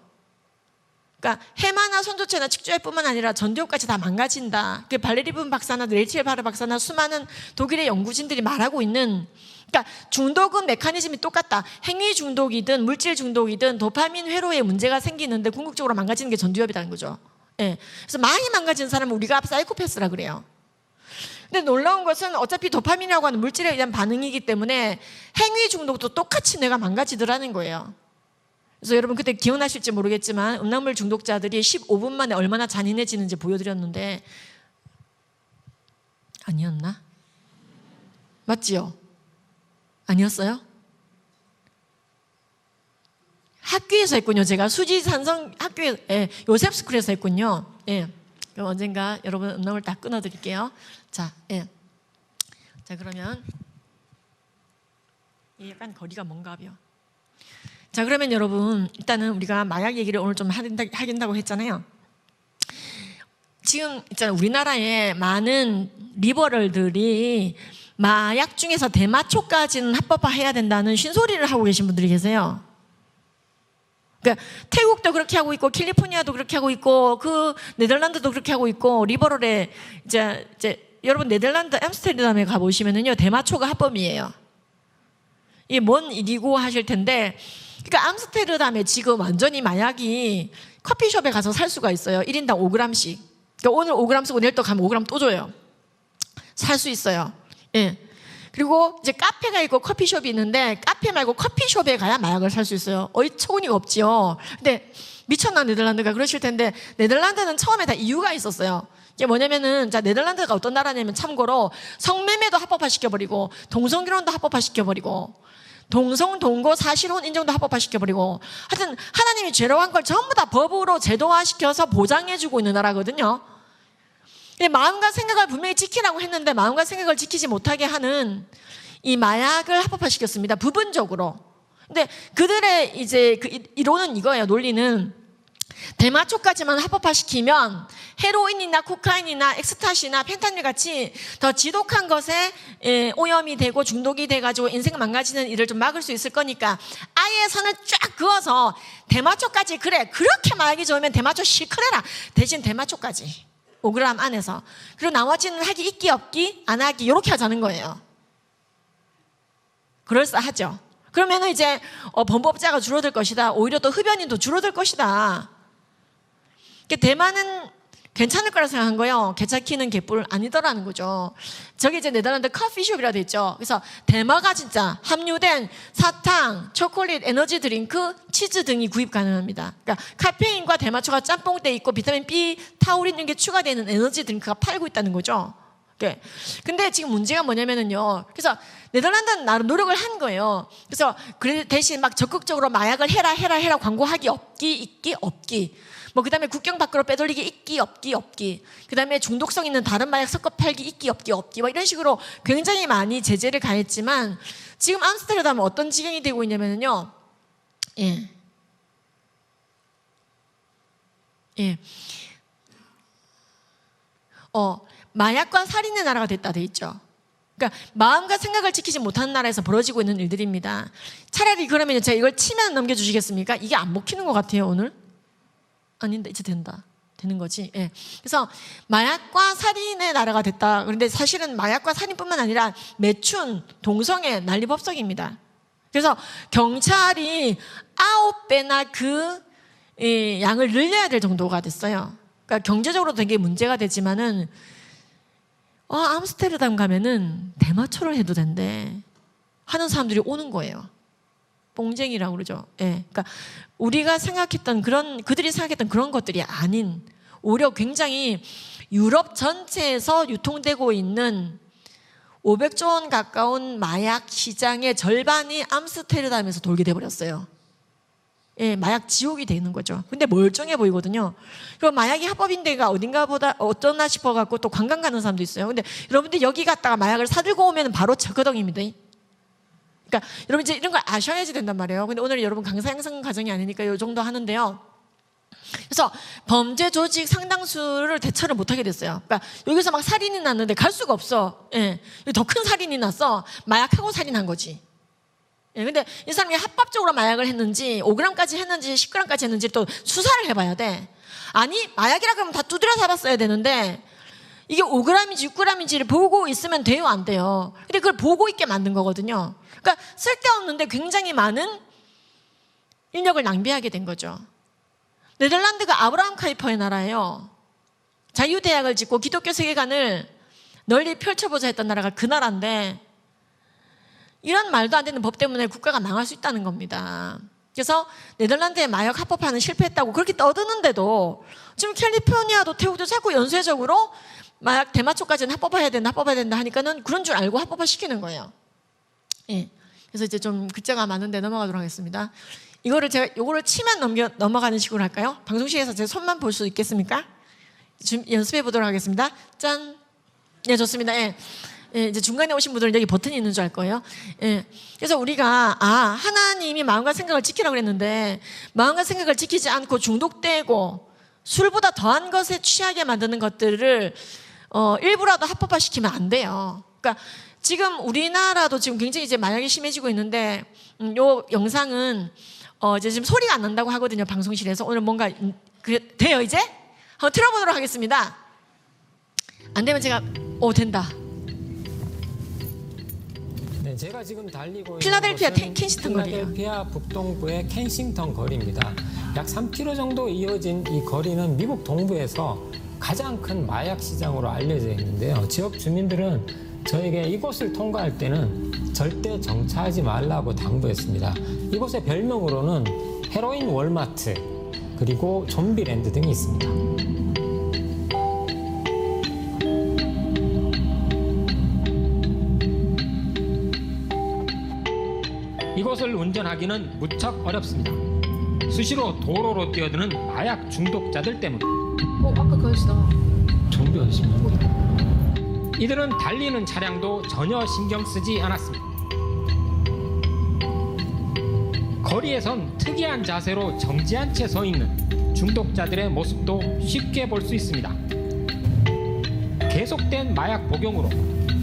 그러니까 해마나 선조체나 측조엽뿐만 아니라 전두엽까지 다 망가진다. 그 발레리븐 박사나 레이첼 바르 박사나 수많은 독일의 연구진들이 말하고 있는. 그러니까 중독은 메커니즘이 똑같다. 행위 중독이든 물질 중독이든 도파민 회로에 문제가 생기는데 궁극적으로 망가지는 게 전두엽이라는 거죠. 예. 그래서 많이 망가진 사람은 우리가 사이코패스라 그래요. 근데 놀라운 것은 어차피 도파민이라고 하는 물질에 의한 반응이기 때문에 행위 중독도 똑같이 뇌가 망가지더라는 거예요. 그래서 여러분 그때 기억나실지 모르겠지만 음란물 중독자들이 15분 만에 얼마나 잔인해지는지 보여드렸는데 아니었나? 맞지요? 아니었어요? 학교에서 했군요. 제가 수지 산성 학교에, 예, 요셉 스쿨에서 했군요. 예. 그럼 언젠가 여러분 음성을 다 끊어드릴게요. 자, 예. 자, 그러면 약간 거리가 먼가요. 자, 그러면 여러분 일단은 우리가 마약 얘기를 오늘 좀 하긴다고 했잖아요. 지금 있잖아요. 우리나라에 많은 리버럴들이 마약 중에서 대마초까지는 합법화해야 된다는 쉰소리를 하고 계신 분들이 계세요. 그러니까 태국도 그렇게 하고 있고 캘리포니아도 그렇게 하고 있고 그 네덜란드도 그렇게 하고 있고 리버럴에 이제 여러분 네덜란드 암스테르담에 가보시면은요 대마초가 합법이에요. 이게 뭔 일이고 하실 텐데, 그러니까 암스테르담에 지금 완전히 마약이 커피숍에 가서 살 수가 있어요. 1인당 5g씩. 그러니까 오늘 5g 쓰고 내일 또 가면 5g 또 줘요. 살 수 있어요. 예. 그리고 이제 카페가 있고 커피숍이 있는데 카페 말고 커피숍에 가야 마약을 살 수 있어요. 어이처구니가 없지요. 근데 미쳤나 네덜란드가 그러실 텐데, 네덜란드는 처음에 다 이유가 있었어요. 이게 뭐냐면은, 자, 네덜란드가 어떤 나라냐면 참고로 성매매도 합법화 시켜버리고 동성결혼도 합법화 시켜버리고 동성, 동거, 사실혼 인정도 합법화 시켜버리고, 하여튼 하나님이 죄로 한 걸 전부 다 법으로 제도화시켜서 보장해주고 있는 나라거든요. 근데 마음과 생각을 분명히 지키라고 했는데 마음과 생각을 지키지 못하게 하는 이 마약을 합법화 시켰습니다. 부분적으로. 근데 그들의 이제 그 이론은 이거예요. 논리는 대마초까지만 합법화시키면 헤로인이나 코카인이나 엑스타시나 펜타닐 같이 더 지독한 것에 오염이 되고 중독이 돼가지고 인생 망가지는 일을 좀 막을 수 있을 거니까 아예 선을 쫙 그어서 대마초까지, 그래 그렇게 마약이 좋으면 대마초 실컷 해라, 대신 대마초까지 5g 안에서, 그리고 나머지는 하기 있기 없기 안 하기 이렇게 하자는 거예요. 그럴싸하죠. 그러면은 이제 범법자가 줄어들 것이다. 오히려 또 흡연인도 줄어들 것이다. 대만은 괜찮을 거라 생각한 거예요. 개차키는 개뿔 아니더라는 거죠. 저기 이제 네덜란드 커피숍이라 돼 있죠. 그래서 대마가 진짜 함유된 사탕, 초콜릿, 에너지 드링크, 치즈 등이 구입 가능합니다. 그러니까 카페인과 대마초가 짬뽕돼 있고 비타민 B, 타우린 이런 게 추가되는 에너지 드링크가 팔고 있다는 거죠. 근데 지금 문제가 뭐냐면은요. 그래서 네덜란드는 나름 노력을 한 거예요. 그래서 대신 막 적극적으로 마약을 해라 광고하기 있기 없기. 그 다음에 국경 밖으로 빼돌리기 있기 없기. 그 다음에 중독성 있는 다른 마약 섞어 팔기 있기 없기. 이런 식으로 굉장히 많이 제재를 가했지만 지금 암스테르담은 어떤 지경이 되고 있냐면요. 마약과 살인의 나라가 됐다 돼 있죠. 그러니까 마음과 생각을 지키지 못하는 나라에서 벌어지고 있는 일들입니다. 차라리 그러면 제가 이걸 치면 넘겨주시겠습니까? 이게 안 먹히는 것 같아요 오늘. 아닌데 이제 되는 거지. 예. 그래서 마약과 살인의 나라가 됐다. 그런데 사실은 마약과 살인뿐만 아니라 매춘, 동성애 난리법석입니다. 그래서 경찰이 9배나 그 양을 늘려야 될 정도가 됐어요. 그러니까 경제적으로 되게 문제가 되지만은 암스테르담 가면은 대마초를 해도 된대 하는 사람들이 오는 거예요. 뽕쟁이라고 그러죠. 예. 그러니까 우리가 생각했던 그들이 생각했던 그런 것들이 아닌, 오히려 굉장히 유럽 전체에서 유통되고 있는 500조 원 가까운 마약 시장의 절반이 암스테르담에서 돌게 돼버렸어요. 예, 마약 지옥이 되는 거죠. 근데 멀쩡해 보이거든요. 그리고 마약이 합법인 데가 어딘가 보다 어떠나 싶어갖고 또 관광 가는 사람도 있어요. 근데 여러분들 여기 갔다가 마약을 사들고 오면 바로 저거덩입니다. 그러니까 여러분 이제 이런 걸 아셔야지 된단 말이에요. 근데 오늘 여러분 강사 양성 과정이 아니니까 이 정도 하는데요. 그래서 범죄 조직 상당수를 대처를 못하게 됐어요. 그러니까 여기서 막 살인이 났는데 갈 수가 없어. 예, 더 큰 살인이 났어. 마약하고 살인한 거지. 예, 근데 이 사람이 합법적으로 마약을 했는지 5g까지 했는지 10g까지 했는지 또 수사를 해봐야 돼. 아니 마약이라 그러면 다 두드려 잡았어야 되는데 이게 5g인지 6g인지를 보고 있으면 돼요, 안 돼요? 근데 그걸 보고 있게 만든 거거든요. 그러니까 쓸데없는데 굉장히 많은 인력을 낭비하게 된 거죠. 네덜란드가 아브라함 카이퍼의 나라예요. 자유대학을 짓고 기독교 세계관을 널리 펼쳐보자 했던 나라가 그 나라인데 이런 말도 안 되는 법 때문에 국가가 망할 수 있다는 겁니다. 그래서 네덜란드의 마약 합법화는 실패했다고 그렇게 떠드는데도 지금 캘리포니아도 태국도 자꾸 연쇄적으로 마약 대마초까지는 합법화해야 된다 하니까는 그런 줄 알고 합법화 시키는 거예요. 예. 그래서 이제 좀 글자가 많은데 넘어가도록 하겠습니다. 이거를 제가 요거를 치면 넘어가는 식으로 할까요? 방송실에서 제 손만 볼 수 있겠습니까? 지금 연습해 보도록 하겠습니다. 짠. 예, 좋습니다. 예. 예, 이제 중간에 오신 분들은 여기 버튼이 있는 줄 알 거예요. 예. 그래서 우리가 하나님이 마음과 생각을 지키라고 그랬는데 마음과 생각을 지키지 않고 중독되고 술보다 더한 것에 취하게 만드는 것들을 일부라도 합법화시키면 안 돼요. 그러니까 지금 우리나라도 지금 굉장히 이제 마약이 심해지고 있는데 요 영상은 이제 지금 소리가 안 난다고 하거든요. 방송실에서. 오늘 뭔가 돼요 이제? 한번 틀어보도록 하겠습니다. 안 되면 제가 된다. 네, 제가 지금 달리고 필라델피아 있는 곳은 켄싱턴 거리예요. 필라델피아 북동부의 켄싱턴 거리입니다. 약 3km 정도 이어진 이 거리는 미국 동부에서 가장 큰 마약 시장으로 알려져 있는데요. 지역 주민들은 저에게 이곳을 통과할 때는 절대 정차하지 말라고 당부했습니다. 이곳의 별명으로는 헤로인 월마트 그리고 좀비랜드 등이 있습니다. 이곳을 운전하기는 무척 어렵습니다. 수시로 도로로 뛰어드는 마약 중독자들 때문. 아까 그 아저씨다. 좀비 아저씨입니다. 이들은 달리는 차량도 전혀 신경 쓰지 않았습니다. 거리에선 특이한 자세로 정지한 채 서 있는 중독자들의 모습도 쉽게 볼 수 있습니다. 계속된 마약 복용으로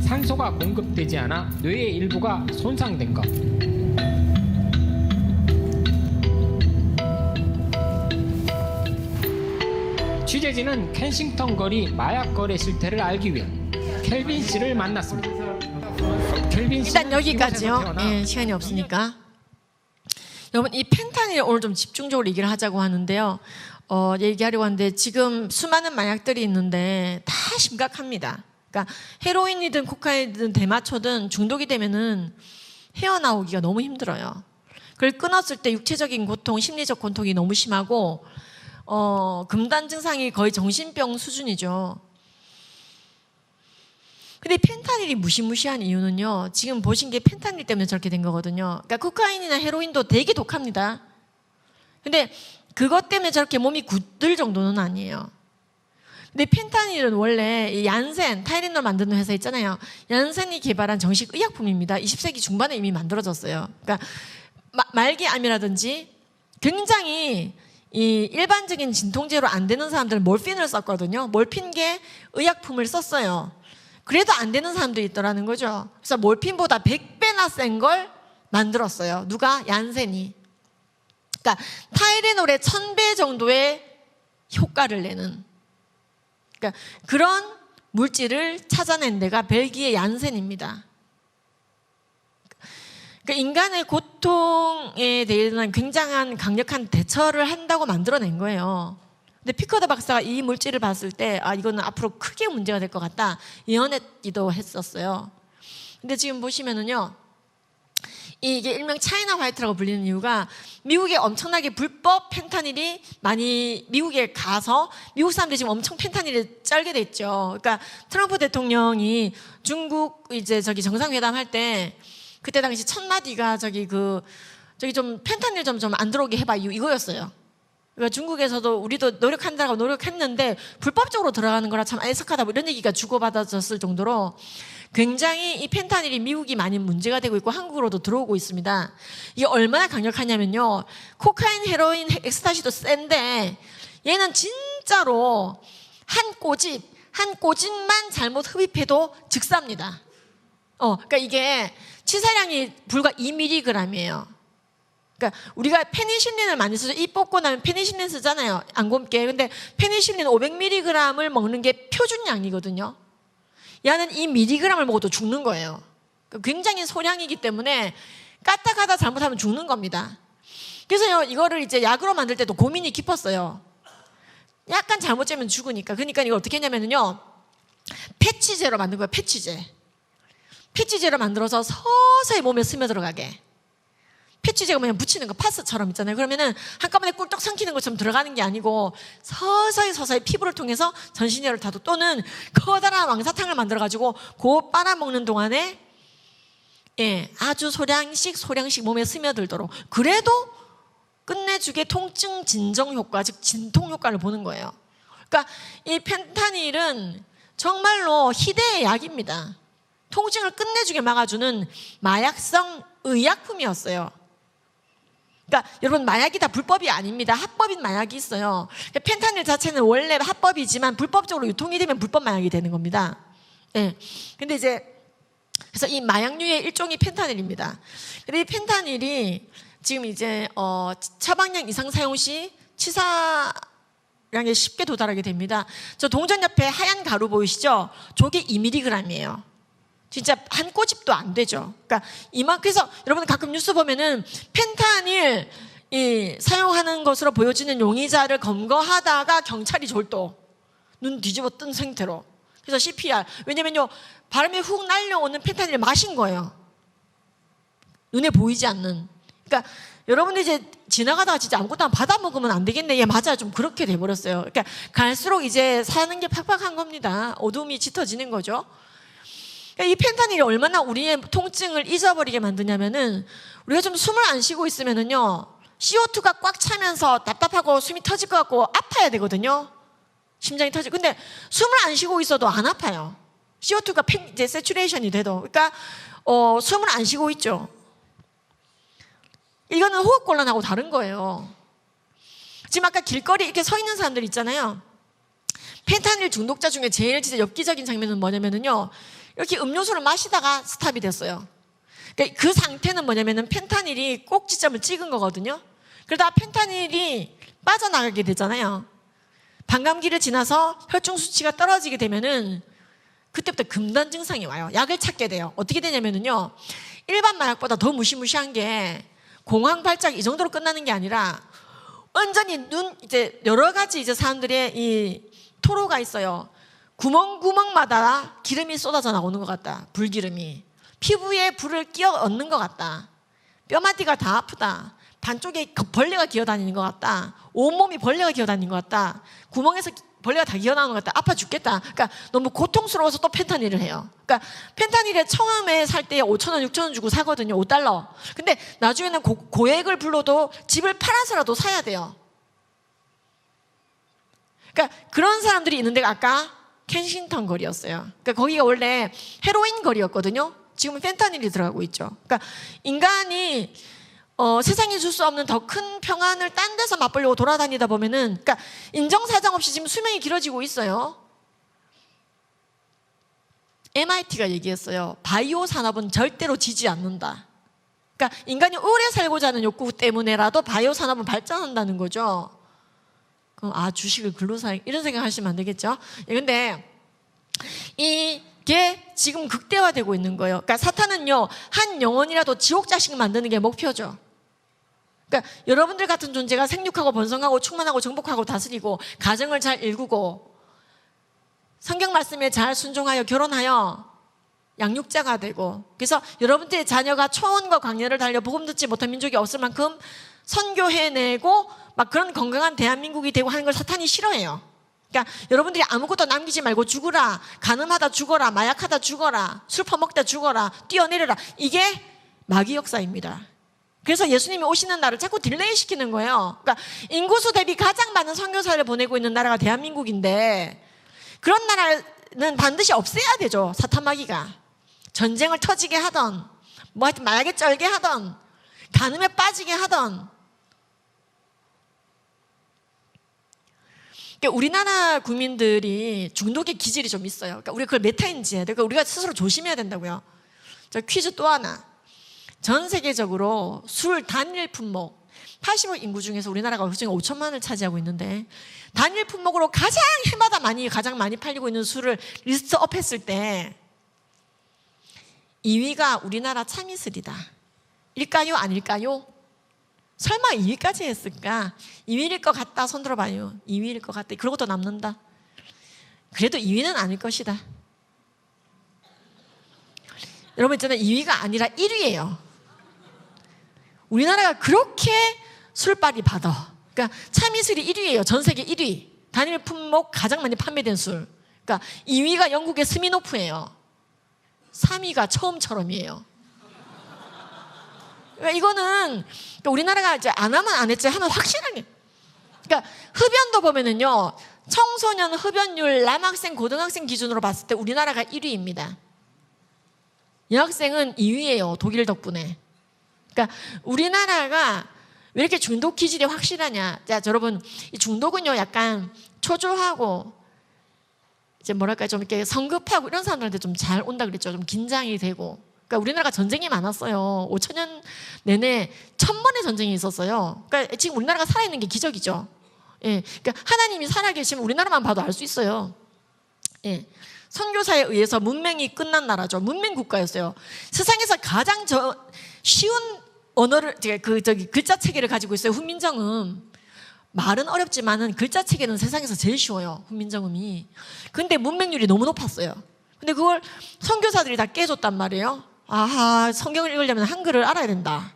산소가 공급되지 않아 뇌의 일부가 손상된 것. 취재진은 켄싱턴 거리 마약 거래 실태를 알기 위해 켈빈 씨를 만났습니다. 켈빈 씨는 일단 여기까지요. 이곳에서 태어나 예, 시간이 없으니까. 여러분 이 펜타닐 오늘 좀 집중적으로 얘기를 하자고 하는데요. 얘기하려고 하는데 지금 수많은 마약들이 있는데 다 심각합니다. 그러니까 헤로인이든 코카인이든 대마초든 중독이 되면은 헤어나오기가 너무 힘들어요. 그걸 끊었을 때 육체적인 고통, 심리적 고통이 너무 심하고 금단 증상이 거의 정신병 수준이죠. 근데 펜타닐이 무시무시한 이유는요. 지금 보신 게 펜타닐 때문에 저렇게 된 거거든요. 그러니까 코카인이나 헤로인도 되게 독합니다. 근데 그것 때문에 저렇게 몸이 굳들 정도는 아니에요. 근데 펜타닐은 원래 이 얀센, 타이레놀 만드는 회사 있잖아요. 얀센이 개발한 정식 의약품입니다. 20세기 중반에 이미 만들어졌어요. 그러니까 말기암이라든지 굉장히 이 일반적인 진통제로 안 되는 사람들은 몰핀을 썼거든요. 몰핀계 의약품을 썼어요. 그래도 안 되는 사람도 있더라는 거죠. 그래서 몰핀보다 100배나 센 걸 만들었어요. 누가? 얀센이. 그러니까 타이레놀의 1000배 정도의 효과를 내는 그러니까 그런 물질을 찾아낸 데가 벨기에 얀센입니다. 그러니까 인간의 고통에 대한 굉장한 강력한 대처를 한다고 만들어낸 거예요. 근데 피커더 박사가 이 물질을 봤을 때 이거는 앞으로 크게 문제가 될 것 같다 예언했기도 했었어요. 근데 지금 보시면은요. 이게 일명 차이나 화이트라고 불리는 이유가 미국에 엄청나게 불법 펜타닐이 많이 미국에 가서 미국 사람들이 지금 엄청 펜타닐에 짤게 됐죠. 그러니까 트럼프 대통령이 중국 이제 정상회담 할 때 그때 당시 첫 마디가 좀 펜타닐 좀 안 들어오게 해봐 이거였어요. 그러니까 중국에서도 우리도 노력한다고 노력했는데 불법적으로 들어가는 거라 참 애석하다 이런 얘기가 주고받아졌을 정도로 굉장히 이 펜타닐이 미국이 많이 문제가 되고 있고 한국으로도 들어오고 있습니다. 이게 얼마나 강력하냐면요. 코카인, 헤로인, 엑스타시도 센데 얘는 진짜로 한 꼬집만 잘못 흡입해도 즉사입니다. 그러니까 이게 치사량이 불과 2mg이에요. 그러니까 우리가 페니실린을 많이 쓰죠. 이 뽑고 나면 페니실린 쓰잖아요. 안 곰게. 근데 페니실린 500mg을 먹는 게 표준량이거든요. 얘는 이 mg을 먹어도 죽는 거예요. 굉장히 소량이기 때문에 까딱하다 잘못하면 죽는 겁니다. 그래서 이거를 이제 약으로 만들 때도 고민이 깊었어요. 약간 잘못 재면 죽으니까. 그러니까 이거 어떻게 했냐면요. 패치제로 만든 거예요. 패치제로 만들어서 서서히 몸에 스며들어가게. 패치제가 그냥 붙이는 거 파스처럼 있잖아요. 그러면은 한꺼번에 꿀떡 삼키는 것처럼 들어가는 게 아니고 서서히 피부를 통해서 전신혈을 타도 또는 커다란 왕사탕을 만들어가지고 그거 빨아먹는 동안에 아주 소량씩 몸에 스며들도록 그래도 끝내주게 통증 진정 효과, 즉 진통 효과를 보는 거예요. 그러니까 이 펜타닐은 정말로 희대의 약입니다. 통증을 끝내주게 막아주는 마약성 의약품이었어요. 그러니까 여러분, 마약이 다 불법이 아닙니다. 합법인 마약이 있어요. 펜타닐 자체는 원래 합법이지만 불법적으로 유통이 되면 불법 마약이 되는 겁니다. 예. 근데 이제 그래서 이 마약류의 일종이 펜타닐입니다. 근데 이 펜타닐이 지금 이제 처방량 이상 사용 시 치사량에 쉽게 도달하게 됩니다. 저 동전 옆에 하얀 가루 보이시죠? 저게 2mg이에요. 진짜 한 꼬집도 안 되죠. 그러니까 그래서 여러분 가끔 뉴스 보면은 펜타닐 사용하는 것으로 보여지는 용의자를 검거하다가 경찰이 졸도 눈 뒤집어 뜬 상태로. 그래서 CPR. 왜냐면요, 바람에 훅 날려오는 펜타닐을 마신 거예요. 눈에 보이지 않는. 그러니까 여러분들 이제 지나가다가 진짜 아무것도 안 받아 먹으면 안 되겠네. 예, 맞아요. 좀 그렇게 돼버렸어요. 그러니까 갈수록 이제 사는 게 팍팍한 겁니다. 어둠이 짙어지는 거죠. 그러니까 이 펜타닐이 얼마나 우리의 통증을 잊어버리게 만드냐면은, 우리가 좀 숨을 안 쉬고 있으면은요, CO2가 꽉 차면서 답답하고 숨이 터질 것 같고 아파야 되거든요. 심장이 터지고. 근데 숨을 안 쉬고 있어도 안 아파요. CO2가 이제 세츄레이션이 돼도. 그러니까 숨을 안 쉬고 있죠. 이거는 호흡곤란하고 다른 거예요. 지금 아까 길거리 이렇게 서 있는 사람들 있잖아요. 펜타닐 중독자 중에 제일 진짜 엽기적인 장면은 뭐냐면은요, 이렇게 음료수를 마시다가 스탑이 됐어요. 그러니까 그 상태는 뭐냐면은 펜타닐이 꼭지점을 찍은 거거든요. 그러다가 펜타닐이 빠져나가게 되잖아요. 반감기를 지나서 혈중 수치가 떨어지게 되면은 그때부터 금단 증상이 와요. 약을 찾게 돼요. 어떻게 되냐면은요, 일반 마약보다 더 무시무시한 게 공황 발작 이 정도로 끝나는 게 아니라 완전히 이제 여러 가지 이제 사람들의 이 토로가 있어요. 구멍구멍마다 기름이 쏟아져 나오는 것 같다. 불기름이. 피부에 불을 끼워 얻는 것 같다. 뼈마디가 다 아프다. 반쪽에 벌레가 기어다니는 것 같다. 온몸이 벌레가 기어다니는 것 같다. 구멍에서 벌레가 다 기어나오는 것 같다. 아파 죽겠다. 그러니까 너무 고통스러워서 또 펜타닐을 해요. 그러니까 펜타닐에 처음에 살 때 5,000원, 6,000원 주고 사거든요. $5. 근데 나중에는 고액을 불러도 집을 팔아서라도 사야 돼요. 그러니까 그런 사람들이 있는 데가 아까 켄싱턴 거리였어요. 그러니까 거기가 원래 헤로인 거리였거든요. 지금은 펜타닐이 들어가고 있죠. 그러니까 인간이 세상에 줄 수 없는 더 큰 평안을 딴 데서 맛보려고 돌아다니다 보면은, 그러니까 인정사정 없이 지금 수명이 길어지고 있어요. MIT가 얘기했어요. 바이오 산업은 절대로 지지 않는다. 그러니까 인간이 오래 살고자 하는 욕구 때문에라도 바이오 산업은 발전한다는 거죠. 그럼 주식을 글로 사, 이런 생각 하시면 안 되겠죠. 근데 이게 지금 극대화되고 있는 거예요. 그러니까 사탄은요, 한 영혼이라도 지옥 자식 만드는 게 목표죠. 그러니까 여러분들 같은 존재가 생육하고 번성하고 충만하고 정복하고 다스리고 가정을 잘 일구고 성경 말씀에 잘 순종하여 결혼하여 양육자가 되고, 그래서 여러분들의 자녀가 초원과 광야를 달려 복음 듣지 못한 민족이 없을 만큼 선교해내고 막 그런 건강한 대한민국이 되고 하는 걸 사탄이 싫어해요. 그러니까 여러분들이 아무것도 남기지 말고 죽으라, 간음하다 죽어라, 마약하다 죽어라, 술 퍼먹다 죽어라, 뛰어내려라, 이게 마귀 역사입니다. 그래서 예수님이 오시는 날을 자꾸 딜레이 시키는 거예요. 그러니까 인구수 대비 가장 많은 선교사를 보내고 있는 나라가 대한민국인데, 그런 나라는 반드시 없애야 되죠. 사탄 마귀가 전쟁을 터지게 하던, 뭐 하여튼 마약에 쩔게 하던, 간음에 빠지게 하던. 그러니까 우리나라 국민들이 중독의 기질이 좀 있어요. 그러니까 우리가 그걸 메타인지 해야 돼요. 그러니까 우리가 스스로 조심해야 된다고요. 자, 퀴즈 또 하나. 전 세계적으로 술 단일 품목 80억 인구 중에서 우리나라가 그중에 5천만을 차지하고 있는데, 단일 품목으로 해마다 가장 많이 팔리고 있는 술을 리스트업 했을 때 2위가 우리나라 참이슬이다. 일까요? 아닐까요? 설마 2위까지 했을까? 2위일 것 같다. 손 들어봐요. 2위일 것 같다. 그러고 또 남는다. 그래도 2위는 아닐 것이다. 여러분 있잖아요. 2위가 아니라 1위예요. 우리나라가 그렇게 술빨이 받아. 그러니까 참이슬이 1위예요. 전 세계 1위. 단일 품목 가장 많이 판매된 술. 그러니까 2위가 영국의 스미노프예요. 3위가 처음처럼이에요. 그러니까 이거는 우리나라가 이제 안 하면 안 했지 하면 확실하게. 그러니까 흡연도 보면은요, 청소년 흡연율 남학생, 고등학생 기준으로 봤을 때 우리나라가 1위입니다. 여학생은 2위예요. 독일 덕분에. 그러니까 우리나라가 왜 이렇게 중독 기질이 확실하냐? 자, 여러분, 이 중독은요, 약간 초조하고 이제 뭐랄까 좀 이렇게 성급하고 이런 사람들한테 좀 잘 온다 그랬죠. 좀 긴장이 되고. 그러니까 우리나라가 전쟁이 많았어요. 5천년 내내 1000번의 전쟁이 있었어요. 그러니까 지금 우리나라가 살아있는 게 기적이죠. 예, 그러니까 하나님이 살아계시면 우리나라만 봐도 알 수 있어요. 예, 선교사에 의해서 문맹이 끝난 나라죠. 문맹 국가였어요. 세상에서 가장 쉬운 언어를 글자 체계를 가지고 있어요. 훈민정음. 말은 어렵지만은 글자 체계는 세상에서 제일 쉬워요. 훈민정음이. 근데 문맹률이 너무 높았어요. 근데 그걸 선교사들이 다 깨줬단 말이에요. 아하, 성경을 읽으려면 한글을 알아야 된다.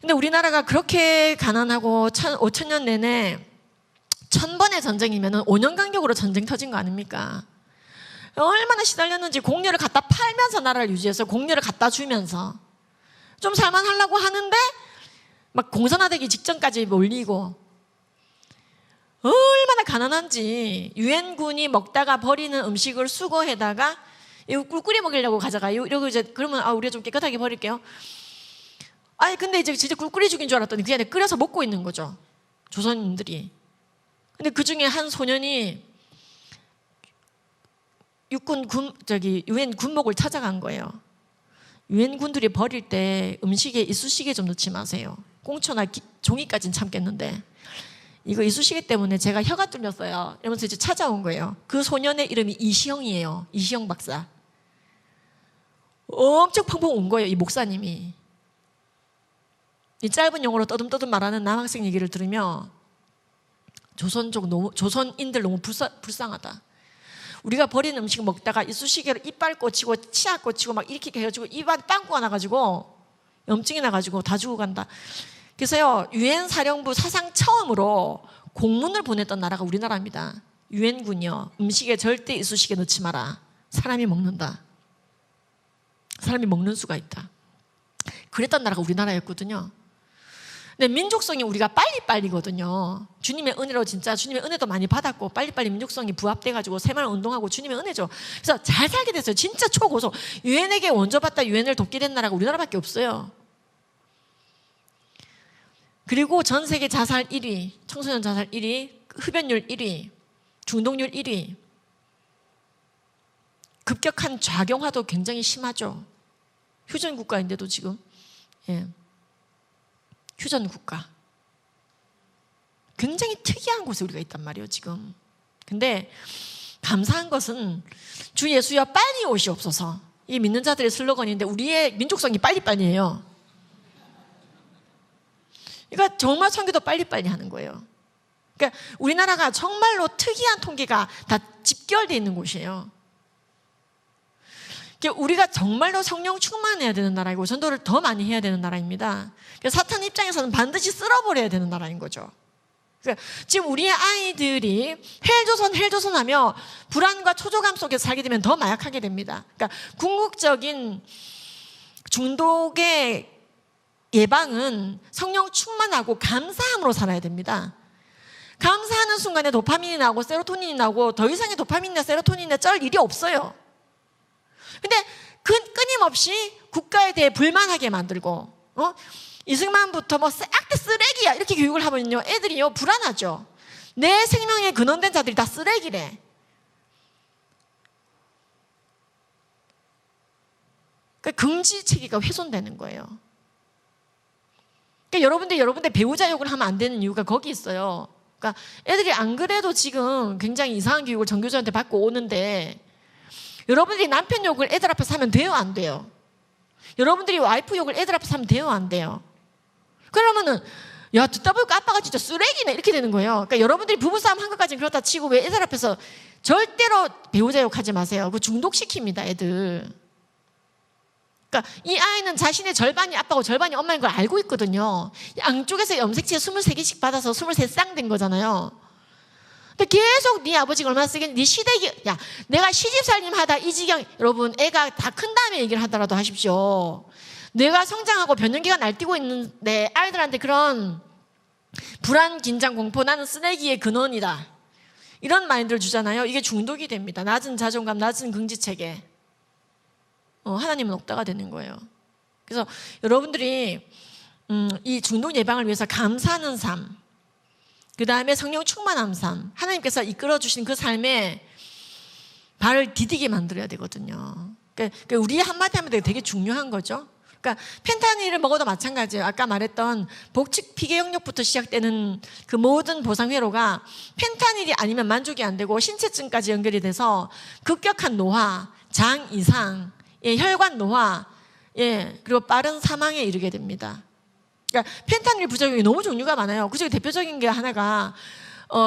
근데 우리나라가 그렇게 가난하고 5천년 내내 1000번의 전쟁이면은 5년 간격으로 전쟁 터진 거 아닙니까? 얼마나 시달렸는지. 공료를 갖다 팔면서 나라를 유지해서 공료를 갖다 주면서 좀 살만하려고 하는데 막 공산화되기 직전까지 몰리고, 얼마나 가난한지. 유엔군이 먹다가 버리는 음식을 수거해다가 이거 꿀 끓여 먹이려고 가져가요. 이러고 이제 그러면 우리가 좀 깨끗하게 버릴게요. 아니 근데 이제 진짜 꿀 끓여 죽인 줄 알았더니 그게 아니라 끓여서 먹고 있는 거죠, 조선인들이. 근데 그 중에 한 소년이 유엔 군목을 찾아간 거예요. 유엔 군들이 버릴 때 음식에 이쑤시개 좀 넣지 마세요. 꽁초나 종이까지는 참겠는데 이거 이쑤시개 때문에 제가 혀가 뚫렸어요. 이러면서 이제 찾아온 거예요. 그 소년의 이름이 이시영이에요. 이시영 박사. 엄청 펑펑 온 거예요, 이 목사님이. 이 짧은 용어로 떠듬떠듬 말하는 남학생 얘기를 들으며 조선인들 너무 불쌍하다. 우리가 버리는 음식 먹다가 이쑤시개로 이빨 꽂히고 치아 꽂히고 막 이렇게 해가지고 입안에 빵꾸가 나가지고 염증이 나가지고 다 죽어간다. 그래서요, 유엔 사령부 사상 처음으로 공문을 보냈던 나라가 우리나라입니다. 유엔군이요, 음식에 절대 이쑤시개 넣지 마라. 사람이 먹는다. 사람이 먹는 수가 있다. 그랬던 나라가 우리나라였거든요. 근데 민족성이 우리가 빨리빨리거든요. 주님의 은혜로 진짜 주님의 은혜도 많이 받았고 빨리빨리 민족성이 부합돼가지고 새마을 운동하고 주님의 은혜죠. 그래서 잘 살게 됐어요. 진짜 초고속. 유엔에게 원조받다 유엔을 돕게 된 나라가 우리나라밖에 없어요. 그리고 전 세계 자살 1위, 청소년 자살 1위, 흡연율 1위, 중독률 1위. 급격한 좌경화도 굉장히 심하죠. 휴전 국가인데도 지금. 예. 휴전 국가. 굉장히 특이한 곳에 우리가 있단 말이에요, 지금. 근데 감사한 것은 주 예수여 빨리 오시옵소서. 이 믿는 자들의 슬로건인데 우리의 민족성이 빨리빨리예요. 그러니까 정말 선교도 빨리빨리 하는 거예요. 그러니까 우리나라가 정말로 특이한 통계가 다 집결되어 있는 곳이에요. 우리가 정말로 성령 충만해야 되는 나라이고 전도를 더 많이 해야 되는 나라입니다. 사탄 입장에서는 반드시 쓸어버려야 되는 나라인 거죠. 지금 우리의 아이들이 헬조선 하며 불안과 초조감 속에서 살게 되면 더 마약하게 됩니다. 그러니까 궁극적인 중독의 예방은 성령 충만하고 감사함으로 살아야 됩니다. 감사하는 순간에 도파민이 나오고 세로토닌이 나오고 더 이상의 도파민이나 세로토닌이나 쩔 일이 없어요. 근데 끊임없이 국가에 대해 불만하게 만들고, 이승만부터 뭐 싹 다 쓰레기야 이렇게 교육을 하면요, 애들이요 불안하죠. 내 생명에 근원된 자들이 다 쓰레기래. 그러니까 긍지 체계가 훼손되는 거예요. 그러니까 여러분들 배우자 욕을 하면 안 되는 이유가 거기 있어요. 그러니까 애들이 안 그래도 지금 굉장히 이상한 교육을 전교조한테 받고 오는데, 여러분들이 남편 욕을 애들 앞에서 하면 돼요, 안 돼요? 여러분들이 와이프 욕을 애들 앞에서 하면 돼요, 안 돼요? 그러면은 야, 듣다 보니까 아빠가 진짜 쓰레기네 이렇게 되는 거예요. 그러니까 여러분들이 부부싸움 한 것까지는 그렇다 치고 왜 애들 앞에서 절대로 배우자 욕하지 마세요. 그거 중독시킵니다, 애들. 그러니까 이 아이는 자신의 절반이 아빠고 절반이 엄마인 걸 알고 있거든요. 양쪽에서 염색체 23개씩 받아서 23쌍 된 거잖아요. 계속 네 아버지가 얼마나 쓰겠니? 네 시댁이, 야, 내가 시집살림 하다 이 지경, 여러분, 애가 다 큰 다음에 얘기를 하더라도 하십시오. 내가 성장하고 변년기가 날뛰고 있는데 아이들한테 그런 불안, 긴장, 공포, 나는 쓰레기의 근원이다, 이런 마인드를 주잖아요. 이게 중독이 됩니다. 낮은 자존감, 낮은 긍지체계. 하나님은 없다가 되는 거예요. 그래서 여러분들이 이 중독 예방을 위해서 감사하는 삶, 그 다음에 성령 충만한 삶, 하나님께서 이끌어주신 그 삶에 발을 디디게 만들어야 되거든요. 그러니까 우리 한마디 한마디가 되게 중요한 거죠. 그러니까 펜타닐을 먹어도 마찬가지예요. 아까 말했던 복직 피계 영역부터 시작되는 그 모든 보상 회로가 펜타닐이 아니면 만족이 안 되고 신체증까지 연결이 돼서 급격한 노화, 장 이상, 혈관 노화, 그리고 빠른 사망에 이르게 됩니다. 그러니까 펜타닐 부작용이 너무 종류가 많아요. 그중에 대표적인 게 하나가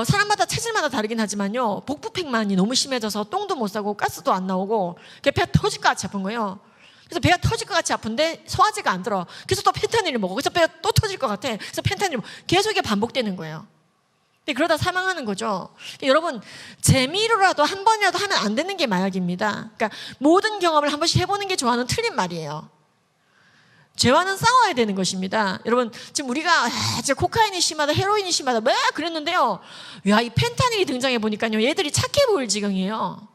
사람마다 체질마다 다르긴 하지만요, 복부팽만이 너무 심해져서 똥도 못 싸고 가스도 안 나오고 배가 터질 것 같이 아픈 거예요. 그래서 배가 터질 것 같이 아픈데 소화제가 안 들어. 그래서 또 펜타닐을 먹어. 그래서 배가 또 터질 것 같아. 그래서 펜타닐을 먹어. 계속 이게 반복되는 거예요. 근데 그러다 사망하는 거죠. 그러니까 여러분, 재미로라도 한 번이라도 하면 안 되는 게 마약입니다. 그러니까 모든 경험을 한 번씩 해보는 게 좋아하는 틀린 말이에요. 죄와는 싸워야 되는 것입니다. 여러분, 지금 우리가 진짜 코카인이 심하다, 헤로인이 심하다 막 그랬는데요, 야, 이 펜타닐이 등장해 보니까요, 얘들이 착해 보일 지경이에요.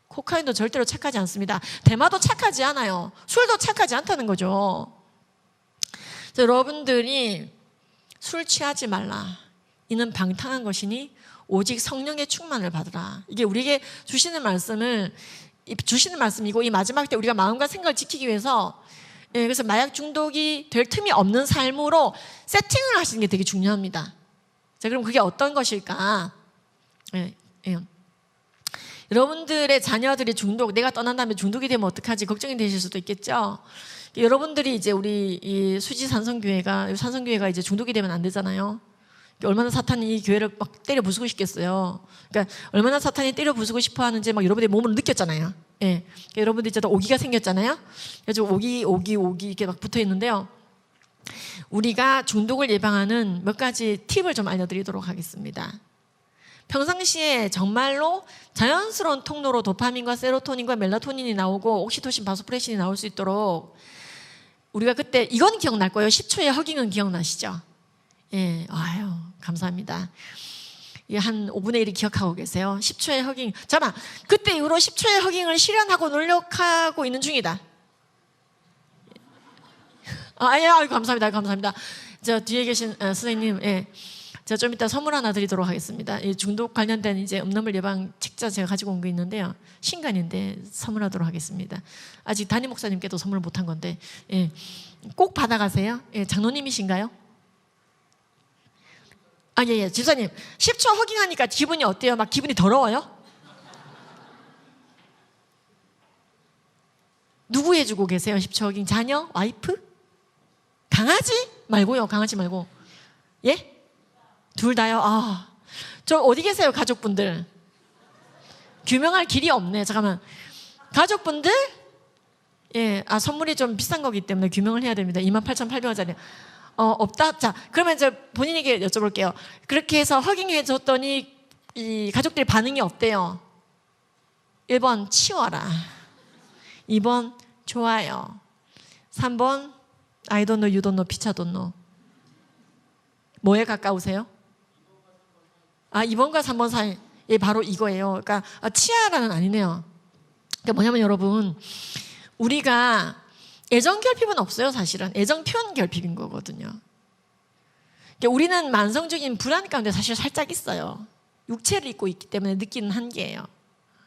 코카인도 절대로 착하지 않습니다. 대마도 착하지 않아요. 술도 착하지 않다는 거죠. 그래서 여러분들이 술 취하지 말라, 이는 방탕한 것이니 오직 성령의 충만을 받으라. 이게 우리에게 주시는 말씀이고, 이 마지막 때 우리가 마음과 생각을 지키기 위해서, 그래서 마약 중독이 될 틈이 없는 삶으로 세팅을 하시는 게 되게 중요합니다. 자, 그럼 그게 어떤 것일까? 여러분들의 자녀들이 내가 떠난 다음에 중독이 되면 어떡하지 걱정이 되실 수도 있겠죠. 여러분들이 이제 우리 이 수지 산성교회가 이제 중독이 되면 안 되잖아요. 얼마나 사탄이 이 교회를 막 때려 부수고 싶겠어요. 그러니까 얼마나 사탄이 때려 부수고 싶어 하는지 막 여러분들이 몸으로 느꼈잖아요. 그러니까 여러분들이 이제 오기가 생겼잖아요. 그래서 오기 이렇게 막 붙어 있는데요. 우리가 중독을 예방하는 몇 가지 팁을 좀 알려드리도록 하겠습니다. 평상시에 정말로 자연스러운 통로로 도파민과 세로토닌과 멜라토닌이 나오고 옥시토신, 바소프레신이 나올 수 있도록, 우리가 그때 이건 기억날 거예요. 10초의 허깅은 기억나시죠? 아유, 감사합니다. 한 5분의 1이 기억하고 계세요. 10초의 허깅. 잠깐만, 그때 이후로 10초의 허깅을 실현하고 노력하고 있는 중이다. 아유, 감사합니다. 저 뒤에 계신 선생님, 제가 좀 이따 선물 하나 드리도록 하겠습니다. 이 중독 관련된 이제 음란물 예방 책자 제가 가지고 온 거 있는데요. 신간인데 선물하도록 하겠습니다. 아직 담임 목사님께도 선물 못한 건데, 꼭 받아가세요. 장로님이신가요? 예. 집사님, 10초 허깅하니까 기분이 어때요? 막 기분이 더러워요? 누구 해주고 계세요? 10초 허깅. 자녀? 와이프? 강아지? 말고요. 강아지 말고. 예? 둘 다요? 저 어디 계세요, 가족분들? 규명할 길이 없네. 잠깐만. 가족분들? 선물이 좀 비싼 거기 때문에 규명을 해야 됩니다. 28,800원짜리. 없다? 자, 그러면 이제 본인에게 여쭤볼게요. 그렇게 해서 허깅해 줬더니 이 가족들 반응이 어때요? 1번 치워라, 2번 좋아요, 3번 I don't know, you don't know, 피차 don't know. 뭐에 가까우세요? 2번과 3번 사이. 바로 이거예요. 그러니까 치아라는 아니네요. 그러니까 뭐냐면 여러분, 우리가 애정 결핍은 없어요. 사실은 애정 표현 결핍인 거거든요. 그러니까 우리는 만성적인 불안 가운데 사실 살짝 있어요. 육체를 입고 있기 때문에 느끼는 한계예요.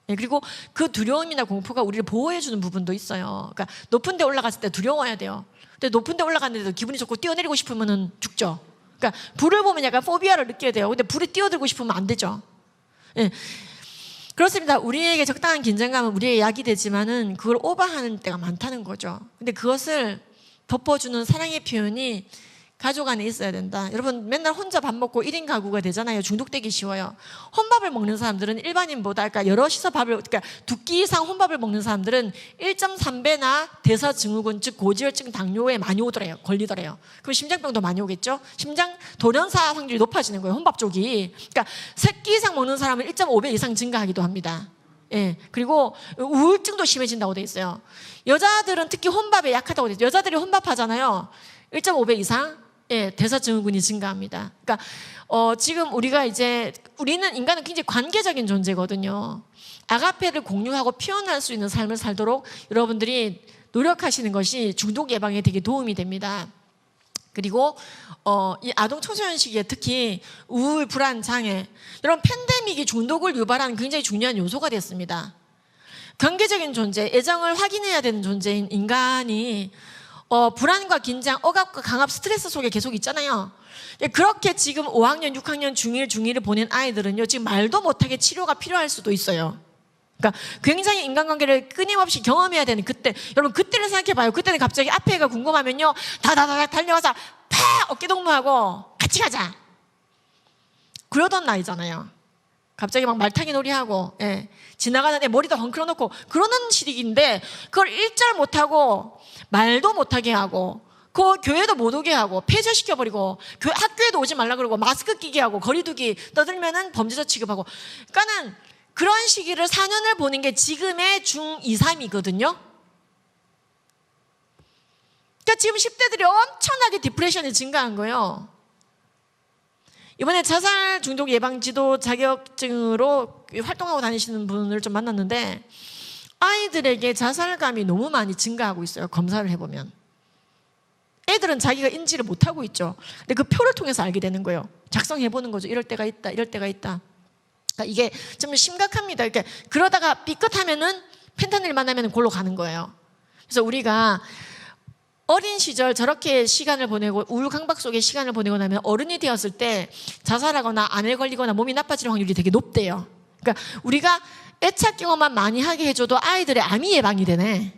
그리고 그 두려움이나 공포가 우리를 보호해주는 부분도 있어요. 그러니까 높은 데 올라갔을 때 두려워야 돼요. 근데 높은 데 올라갔는데도 기분이 좋고 뛰어내리고 싶으면 죽죠. 그러니까 불을 보면 약간 포비아를 느껴야 돼요. 근데 불에 뛰어들고 싶으면 안 되죠. 그렇습니다. 우리에게 적당한 긴장감은 우리의 약이 되지만은 그걸 오버하는 때가 많다는 거죠. 근데 그것을 덮어주는 사랑의 표현이 가족 안에 있어야 된다. 여러분 맨날 혼자 밥 먹고 1인 가구가 되잖아요. 중독되기 쉬워요. 혼밥을 먹는 사람들은 일반인보다 그러니까 여럿이서 그러니까 2끼 이상 혼밥을 먹는 사람들은 1.3배나 대사증후군 즉 고지혈증 당뇨에 많이 오더래요. 걸리더래요. 그럼 심장병도 많이 오겠죠. 심장 돌연사 확률이 높아지는 거예요. 혼밥 쪽이. 그러니까 3끼 이상 먹는 사람은 1.5배 이상 증가하기도 합니다. 예. 그리고 우울증도 심해진다고 돼 있어요. 여자들은 특히 혼밥에 약하다고 돼 있어요. 여자들이 혼밥하잖아요. 1.5배 이상 예, 대사증후군이 증가합니다. 그러니까 지금 우리는 인간은 굉장히 관계적인 존재거든요. 아가페를 공유하고 표현할 수 있는 삶을 살도록 여러분들이 노력하시는 것이 중독 예방에 되게 도움이 됩니다. 그리고 이 아동 청소년 시기에 특히 우울, 불안, 장애 이런 팬데믹이 중독을 유발하는 굉장히 중요한 요소가 됐습니다. 관계적인 존재, 애정을 확인해야 되는 존재인 인간이 불안과 긴장, 억압과 강압, 스트레스 속에 계속 있잖아요. 그렇게 지금 5학년, 6학년, 중1, 중2를 보낸 아이들은요, 지금 말도 못하게 치료가 필요할 수도 있어요. 그러니까 굉장히 인간관계를 끊임없이 경험해야 되는 그때, 여러분 그때를 생각해봐요. 그때는 갑자기 앞에 애가 궁금하면요, 다다다닥 달려가서 팍 어깨동무하고 같이 가자. 그러던 나이잖아요. 갑자기 막 말타기 놀이하고 예. 지나가는 애 머리도 헝클어 놓고 그러는 시기인데 그걸 일절 못하고 말도 못하게 하고 그 교회도 못 오게 하고 폐쇄시켜버리고 학교에도 오지 말라 그러고 마스크 끼게 하고 거리두기 떠들면은 범죄자 취급하고 그러니까는 그런 시기를 4년을 보는 게 지금의 중2, 3이거든요. 그러니까 지금 10대들이 엄청나게 디프레션이 증가한 거예요. 이번에 자살 중독 예방 지도 자격증으로 활동하고 다니시는 분을 좀 만났는데 아이들에게 자살감이 너무 많이 증가하고 있어요. 검사를 해보면. 애들은 자기가 인지를 못하고 있죠. 근데 그 표를 통해서 알게 되는 거예요. 작성해보는 거죠. 이럴 때가 있다. 이럴 때가 있다. 그러니까 이게 좀 심각합니다. 그러니까 그러다가 삐끗하면은 펜타닐 만나면 골로 가는 거예요. 그래서 우리가 어린 시절 저렇게 시간을 보내고 우울강박 속에 시간을 보내고 나면 어른이 되었을 때 자살하거나 암에 걸리거나 몸이 나빠질 확률이 되게 높대요. 그러니까 우리가 애착 경험만 많이 하게 해줘도 아이들의 암이 예방이 되네.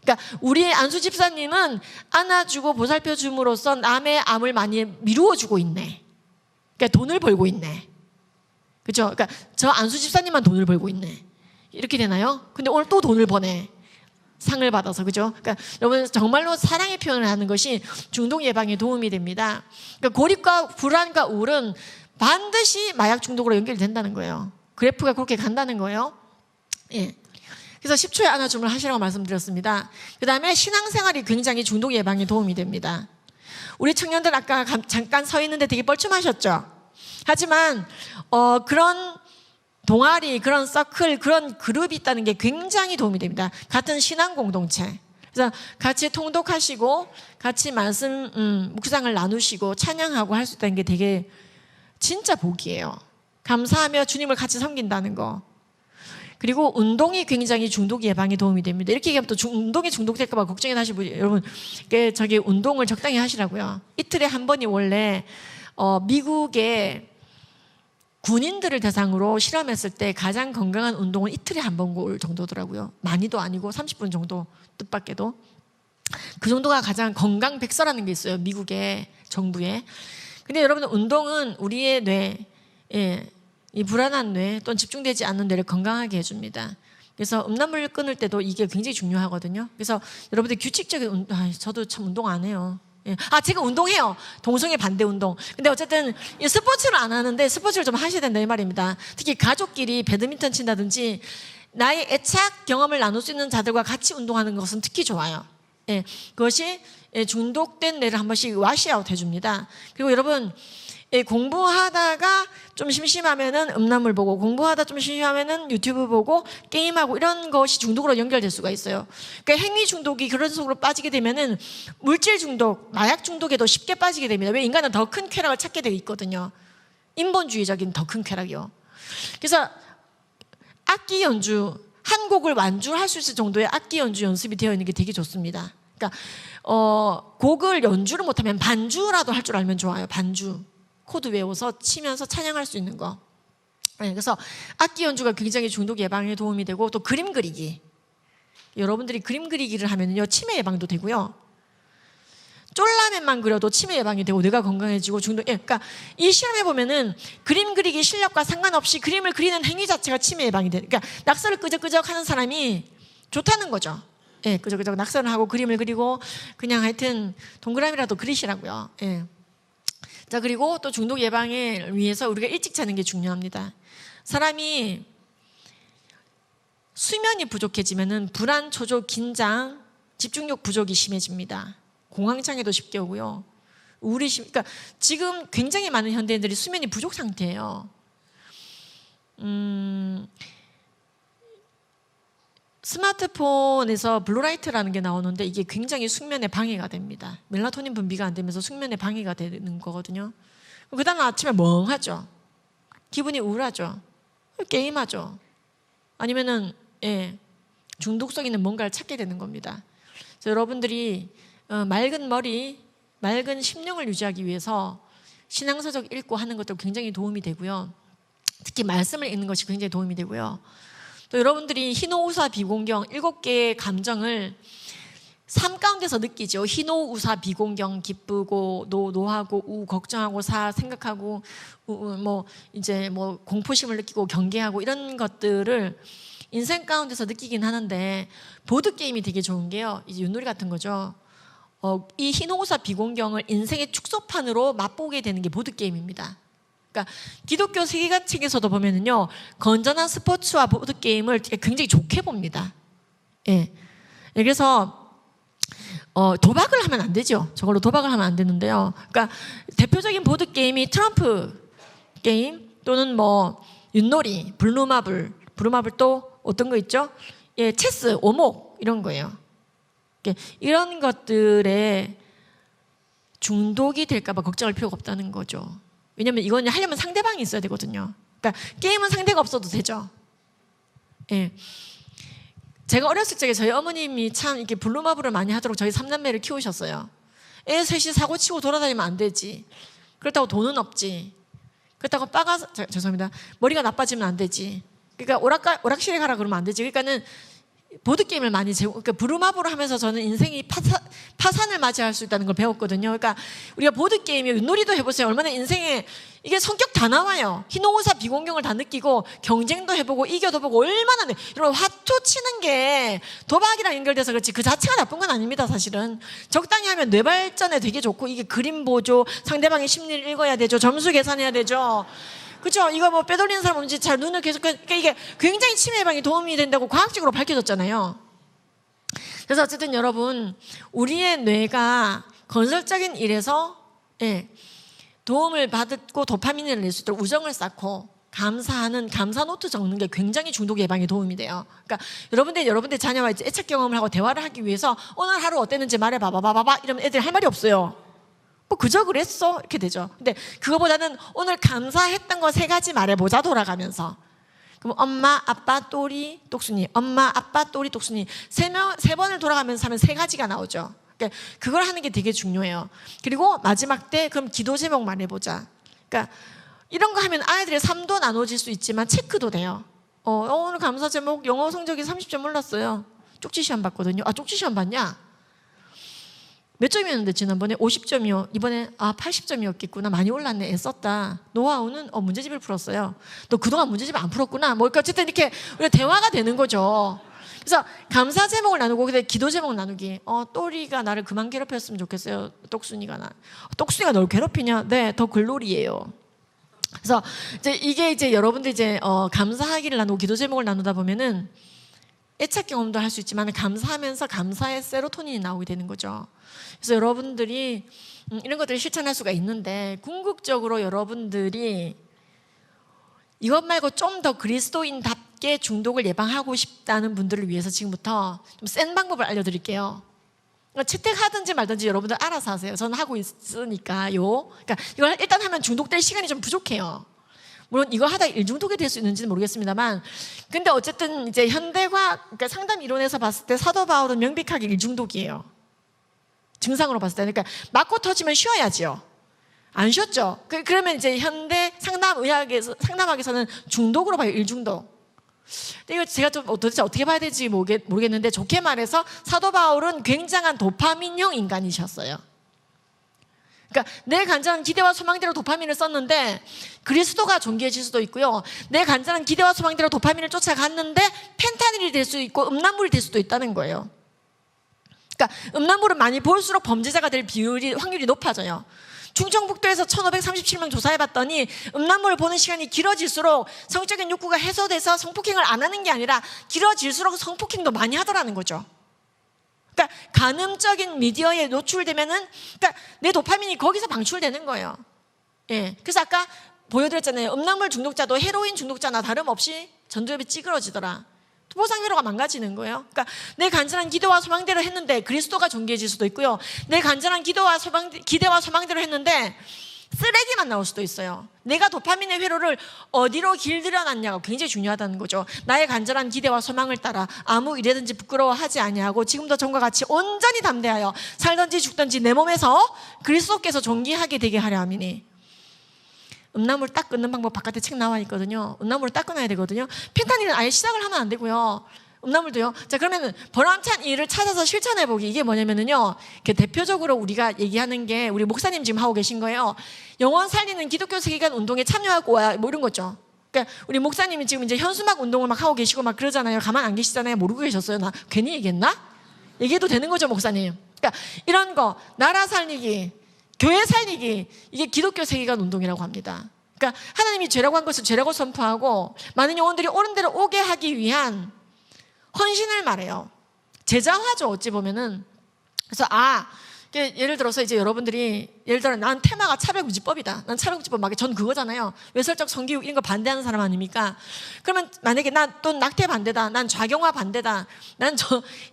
그러니까 우리 안수 집사님은 안아주고 보살펴줌으로써 남의 암을 많이 미루어주고 있네. 그러니까 돈을 벌고 있네. 그렇죠? 그러니까 저 안수 집사님만 돈을 벌고 있네. 이렇게 되나요? 근데 오늘 또 돈을 버네. 상을 받아서. 그죠? 그러니까 여러분 정말로 사랑의 표현을 하는 것이 중독 예방에 도움이 됩니다. 그러니까 고립과 불안과 우울은 반드시 마약 중독으로 연결된다는 거예요. 그래프가 그렇게 간다는 거예요. 예. 그래서 10초의 안아줌을 하시라고 말씀드렸습니다. 그 다음에 신앙생활이 굉장히 중독 예방에 도움이 됩니다. 우리 청년들 아까 잠깐 서 있는데 되게 뻘쭘하셨죠? 하지만 그런 동아리, 그런 서클, 그런 그룹이 있다는 게 굉장히 도움이 됩니다. 같은 신앙 공동체. 그래서 같이 통독하시고 같이 말씀 묵상을 나누시고 찬양하고 할 수 있다는 게 되게 진짜 복이에요. 감사하며 주님을 같이 섬긴다는 거. 그리고 운동이 굉장히 중독 예방에 도움이 됩니다. 이렇게 얘기하면 또 운동에 중독될까 봐 걱정이 나시고 여러분 저기 운동을 적당히 하시라고요. 이틀에 한 번이 원래 미국의 군인들을 대상으로 실험했을 때 가장 건강한 운동은 이틀에 한 번 정도더라고요. 많이도 아니고 30분 정도 뜻밖에도. 그 정도가 가장 건강 백서라는 게 있어요. 미국의 정부에. 근데 여러분 운동은 우리의 뇌, 이 불안한 뇌 또는 집중되지 않는 뇌를 건강하게 해줍니다. 그래서 음란물 끊을 때도 이게 굉장히 중요하거든요. 그래서 여러분들 규칙적인 저도 참 운동 안 해요. 제가 운동해요. 동성애 반대 운동. 근데 어쨌든 스포츠를 안 하는데 스포츠를 좀 하셔야 된다 이 말입니다. 특히 가족끼리 배드민턴 친다든지 나의 애착 경험을 나눌 수 있는 자들과 같이 운동하는 것은 특히 좋아요. 그것이 중독된 뇌를 한 번씩 와시아웃 해줍니다. 그리고 여러분 공부하다가 좀 심심하면은 음란물 보고 공부하다 좀 심심하면은 유튜브 보고 게임하고 이런 것이 중독으로 연결될 수가 있어요. 그러니까 행위 중독이 그런 속으로 빠지게 되면은 물질 중독, 마약 중독에도 쉽게 빠지게 됩니다. 왜 인간은 더 큰 쾌락을 찾게 되어 있거든요. 인본주의적인 더 큰 쾌락이요. 그래서 악기 연주, 한 곡을 완주할 수 있을 정도의 악기 연주 연습이 되어 있는 게 되게 좋습니다. 그러니까 곡을 연주를 못하면 반주라도 할 줄 알면 좋아요. 반주. 코드 외워서 치면서 찬양할 수 있는 거. 그래서 악기 연주가 굉장히 중독 예방에 도움이 되고 또 그림 그리기. 여러분들이 그림 그리기를 하면요 치매 예방도 되고요. 쫄라맨만 그려도 치매 예방이 되고 뇌가 건강해지고 중독. 그러니까 이 실험해 보면은 그림 그리기 실력과 상관없이 그림을 그리는 행위 자체가 치매 예방이 돼. 그러니까 낙서를 끄적끄적 하는 사람이 좋다는 거죠. 예, 끄적끄적 낙서를 하고 그림을 그리고 그냥 하여튼 동그라미라도 그리시라고요. 예. 자, 그리고 또 중독 예방을 위해서 우리가 일찍 자는 게 중요합니다. 사람이 수면이 부족해지면은 불안, 초조, 긴장, 집중력 부족이 심해집니다. 공황장애도 쉽게 오고요. 그러니까 지금 굉장히 많은 현대인들이 수면이 부족 상태예요. 스마트폰에서 블루라이트라는 게 나오는데 이게 굉장히 숙면에 방해가 됩니다. 멜라토닌 분비가 안 되면서 숙면에 방해가 되는 거거든요. 그 다음 아침에 멍하죠. 기분이 우울하죠. 게임하죠. 아니면은 중독성 있는 뭔가를 찾게 되는 겁니다. 그래서 여러분들이 맑은 머리, 맑은 심령을 유지하기 위해서 신앙서적 읽고 하는 것도 굉장히 도움이 되고요. 특히 말씀을 읽는 것이 굉장히 도움이 되고요. 또 여러분들이 희노우사 비공경 7개의 감정을 삶 가운데서 느끼죠. 희노우사 비공경, 기쁘고 노하고 우, 걱정하고 사, 생각하고 이제 공포심을 느끼고 경계하고 이런 것들을 인생 가운데서 느끼긴 하는데 보드 게임이 되게 좋은 게요. 이제 윷놀이 같은 거죠. 이 희노우사 비공경을 인생의 축소판으로 맛보게 되는 게 보드 게임입니다. 그러니까 기독교 세계관책에서도 보면은요, 건전한 스포츠와 보드 게임을 굉장히 좋게 봅니다. 예. 그래서 도박을 하면 안 되죠. 저걸로 도박을 하면 안 되는데요. 그러니까 대표적인 보드 게임이 트럼프 게임 또는 윷놀이, 블루마블 또 어떤 거 있죠? 예, 체스, 오목 이런 거예요. 이런 것들에 중독이 될까 봐 걱정할 필요가 없다는 거죠. 왜냐면 이건 하려면 상대방이 있어야 되거든요. 그러니까 게임은 상대가 없어도 되죠. 예. 제가 어렸을 적에 저희 어머님이 참 이렇게 블루마블을 많이 하도록 저희 3남매를 키우셨어요. 애 셋이 사고 치고 돌아다니면 안 되지. 그렇다고 돈은 없지. 그렇다고 죄송합니다. 머리가 나빠지면 안 되지. 그러니까 오락실에 가라 그러면 안 되지. 그러니까는 보드게임을 많이 그러니까 브루마블을 하면서 저는 인생이 파산을 맞이할 수 있다는 걸 배웠거든요. 그러니까 우리가 보드게임이 윷놀이도 해보세요. 얼마나 인생에 이게 성격 다 나와요. 희노우사 비공경을 다 느끼고 경쟁도 해보고 이겨도 보고 얼마나 여러분 화투 치는 게 도박이랑 연결돼서 그렇지 그 자체가 나쁜 건 아닙니다. 사실은 적당히 하면 뇌 발전에 되게 좋고 이게 그림 보죠. 상대방의 심리를 읽어야 되죠. 점수 계산해야 되죠. 그렇죠? 이거 빼돌리는 사람 없는지 잘 눈을 계속 그러니까 이게 굉장히 치매 예방에 도움이 된다고 과학적으로 밝혀졌잖아요. 그래서 어쨌든 여러분 우리의 뇌가 건설적인 일에서 도움을 받고 도파민을 낼 수 있도록 우정을 쌓고 감사하는 감사 노트 적는 게 굉장히 중독 예방에 도움이 돼요. 그러니까 여러분들 자녀와 이제 애착 경험을 하고 대화를 하기 위해서 오늘 하루 어땠는지 말해봐 이러면 애들이 할 말이 없어요. 그저 그랬어 이렇게 되죠. 근데 그거보다는 오늘 감사했던 거 3가지 말해보자 돌아가면서. 그럼 엄마 아빠 또리 똑순이 엄마 아빠 또리 똑순이 3번을 돌아가면서 하면 3가지가 나오죠. 그러니까 그걸 하는 게 되게 중요해요. 그리고 마지막 때 그럼 기도 제목 말해보자. 그러니까 이런 거 하면 아이들의 삶도 나눠질 수 있지만 체크도 돼요. 오늘 감사 제목 영어 성적이 30점 올랐어요. 쪽지 시험 봤거든요. 쪽지 시험 봤냐? 몇 점이었는데 지난번에 50점이요. 이번에 80점이었겠구나. 많이 올랐네. 애썼다. 노하우는 문제집을 풀었어요. 너 그동안 문제집 안 풀었구나. 어쨌든 이렇게 우리가 대화가 되는 거죠. 그래서 감사 제목을 나누고 근데 기도 제목 나누기. 또리가 나를 그만 괴롭혔으면 좋겠어요. 똑순이가 널 괴롭히냐? 네, 더 글로리예요. 그래서 이게 여러분들 감사하기를 나누고 기도 제목을 나누다 보면은 애착 경험도 할 수 있지만 감사하면서 감사의 세로토닌이 나오게 되는 거죠. 그래서 여러분들이 이런 것들을 실천할 수가 있는데 궁극적으로 여러분들이 이것 말고 좀 더 그리스도인답게 중독을 예방하고 싶다는 분들을 위해서 지금부터 좀 센 방법을 알려드릴게요. 그러니까 채택하든지 말든지 여러분들 알아서 하세요. 저는 하고 있으니까요. 그러니까 이걸 일단 하면 중독될 시간이 좀 부족해요. 물론 이거 하다 일중독이 될 수 있는지는 모르겠습니다만, 근데 어쨌든 이제 현대과학, 그러니까 상담 이론에서 봤을 때 사도 바울은 명백하게 일중독이에요. 증상으로 봤을 때. 그러니까 맞고 터지면 쉬어야지요. 안 쉬었죠. 그러면 이제 현대 상담학에서는 중독으로 봐요. 일중독. 근데 이거 제가 좀 도대체 어떻게 봐야 될지 모르겠는데 좋게 말해서 사도 바울은 굉장한 도파민형 인간이셨어요. 그러니까 내 간절한 기대와 소망대로 도파민을 썼는데 그리스도가 존귀해질 수도 있고요. 내 간절한 기대와 소망대로 도파민을 쫓아갔는데 펜타닐이 될 수 있고 음란물이 될 수도 있다는 거예요. 그러니까 음란물을 많이 볼수록 범죄자가 될 확률이 높아져요. 충청북도에서 1537명 조사해봤더니 음란물을 보는 시간이 길어질수록 성적인 욕구가 해소돼서 성폭행을 안 하는 게 아니라 길어질수록 성폭행도 많이 하더라는 거죠. 그러니까 간음적인 미디어에 노출되면은 그러니까 내 도파민이 거기서 방출되는 거예요. 예. 그래서 아까 보여드렸잖아요. 음란물 중독자도 헤로인 중독자나 다름없이 전두엽이 찌그러지더라. 보상회로가 망가지는 거예요. 그러니까 내 간절한 기도와 소망대로 했는데 그리스도가 존귀해질 수도 있고요. 내 간절한 기대와 소망대로 했는데 쓰레기만 나올 수도 있어요. 내가 도파민의 회로를 어디로 길들여놨냐가 굉장히 중요하다는 거죠. 나의 간절한 기대와 소망을 따라 아무 일에든지 부끄러워하지 아니하고 지금도 전과 같이 온전히 담대하여 살든지 죽든지 내 몸에서 그리스도께서 존귀하게 되게 하려 함이니. 음란물 딱 끊는 방법 바깥에 책 나와 있거든요. 음란물을 딱 끊어야 되거든요. 펜타닐은 아예 시작을 하면 안 되고요. 음란물도요. 자, 그러면은 보람찬 일을 찾아서 실천해 보기. 이게 뭐냐면은요. 대표적으로 우리가 얘기하는 게 우리 목사님 지금 하고 계신 거예요. 영혼 살리는 기독교 세계관 운동에 참여하고 뭐 이런 거죠. 그러니까 우리 목사님이 지금 이제 현수막 운동을 막 하고 계시고 막 그러잖아요. 가만 안 계시잖아요. 모르고 계셨어요. 나 괜히 얘기했나? 얘기해도 되는 거죠, 목사님. 그러니까 이런 거 나라 살리기, 교회 살리기, 이게 기독교 세계관 운동이라고 합니다. 그러니까 하나님이 죄라고 한 것을 죄라고 선포하고 많은 영혼들이 옳은 대로 오게 하기 위한 헌신을 말해요. 제자화죠, 어찌 보면은. 그래서 예를 들어서 이제 여러분들이 예를 들어 난 테마가 차별금지법이다. 난 차별금지법 막 전 그거잖아요. 외설적 성교육 이런 거 반대하는 사람 아닙니까? 그러면 만약에 난 또 낙태 반대다. 난 좌경화 반대다.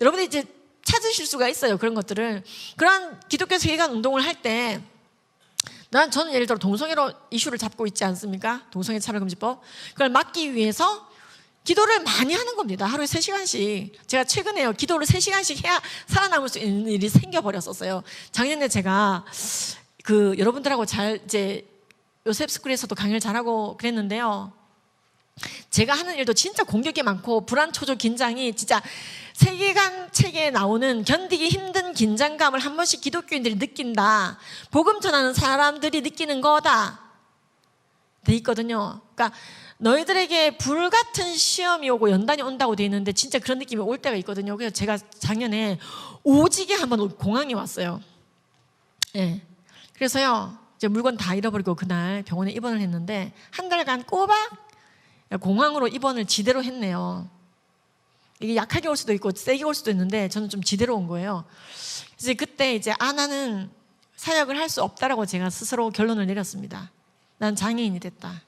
여러분들이 이제 찾으실 수가 있어요. 그런 것들을. 그러한 기독교 세계관 운동을 할 때 저는 예를 들어 동성애로 이슈를 잡고 있지 않습니까? 동성애 차별금지법. 그걸 막기 위해서 기도를 많이 하는 겁니다. 하루에 3시간씩. 제가 최근에요. 기도를 3시간씩 해야 살아남을 수 있는 일이 생겨버렸었어요. 작년에 제가 여러분들하고 이제 요셉스쿨에서도 강의를 잘하고 그랬는데요. 제가 하는 일도 진짜 공격이 많고 불안, 초조, 긴장이 진짜 세계관 책에 나오는 견디기 힘든 긴장감을 한 번씩 기독교인들이 느낀다. 복음 전하는 사람들이 느끼는 거다. 돼 있거든요. 그러니까 너희들에게 불같은 시험이 오고 연단이 온다고 돼 있는데 진짜 그런 느낌이 올 때가 있거든요. 그래서 제가 작년에 오지게 한번 공항에 왔어요. 예. 그래서요, 이제 물건 다 잃어버리고 그날 병원에 입원을 했는데 한 달간 꼬박 공항으로 입원을 지대로 했네요. 이게 약하게 올 수도 있고 세게 올 수도 있는데 저는 좀 지대로 온 거예요. 그래서 그때 이제 나는 사역을 할 수 없다라고 제가 스스로 결론을 내렸습니다. 난 장애인이 됐다.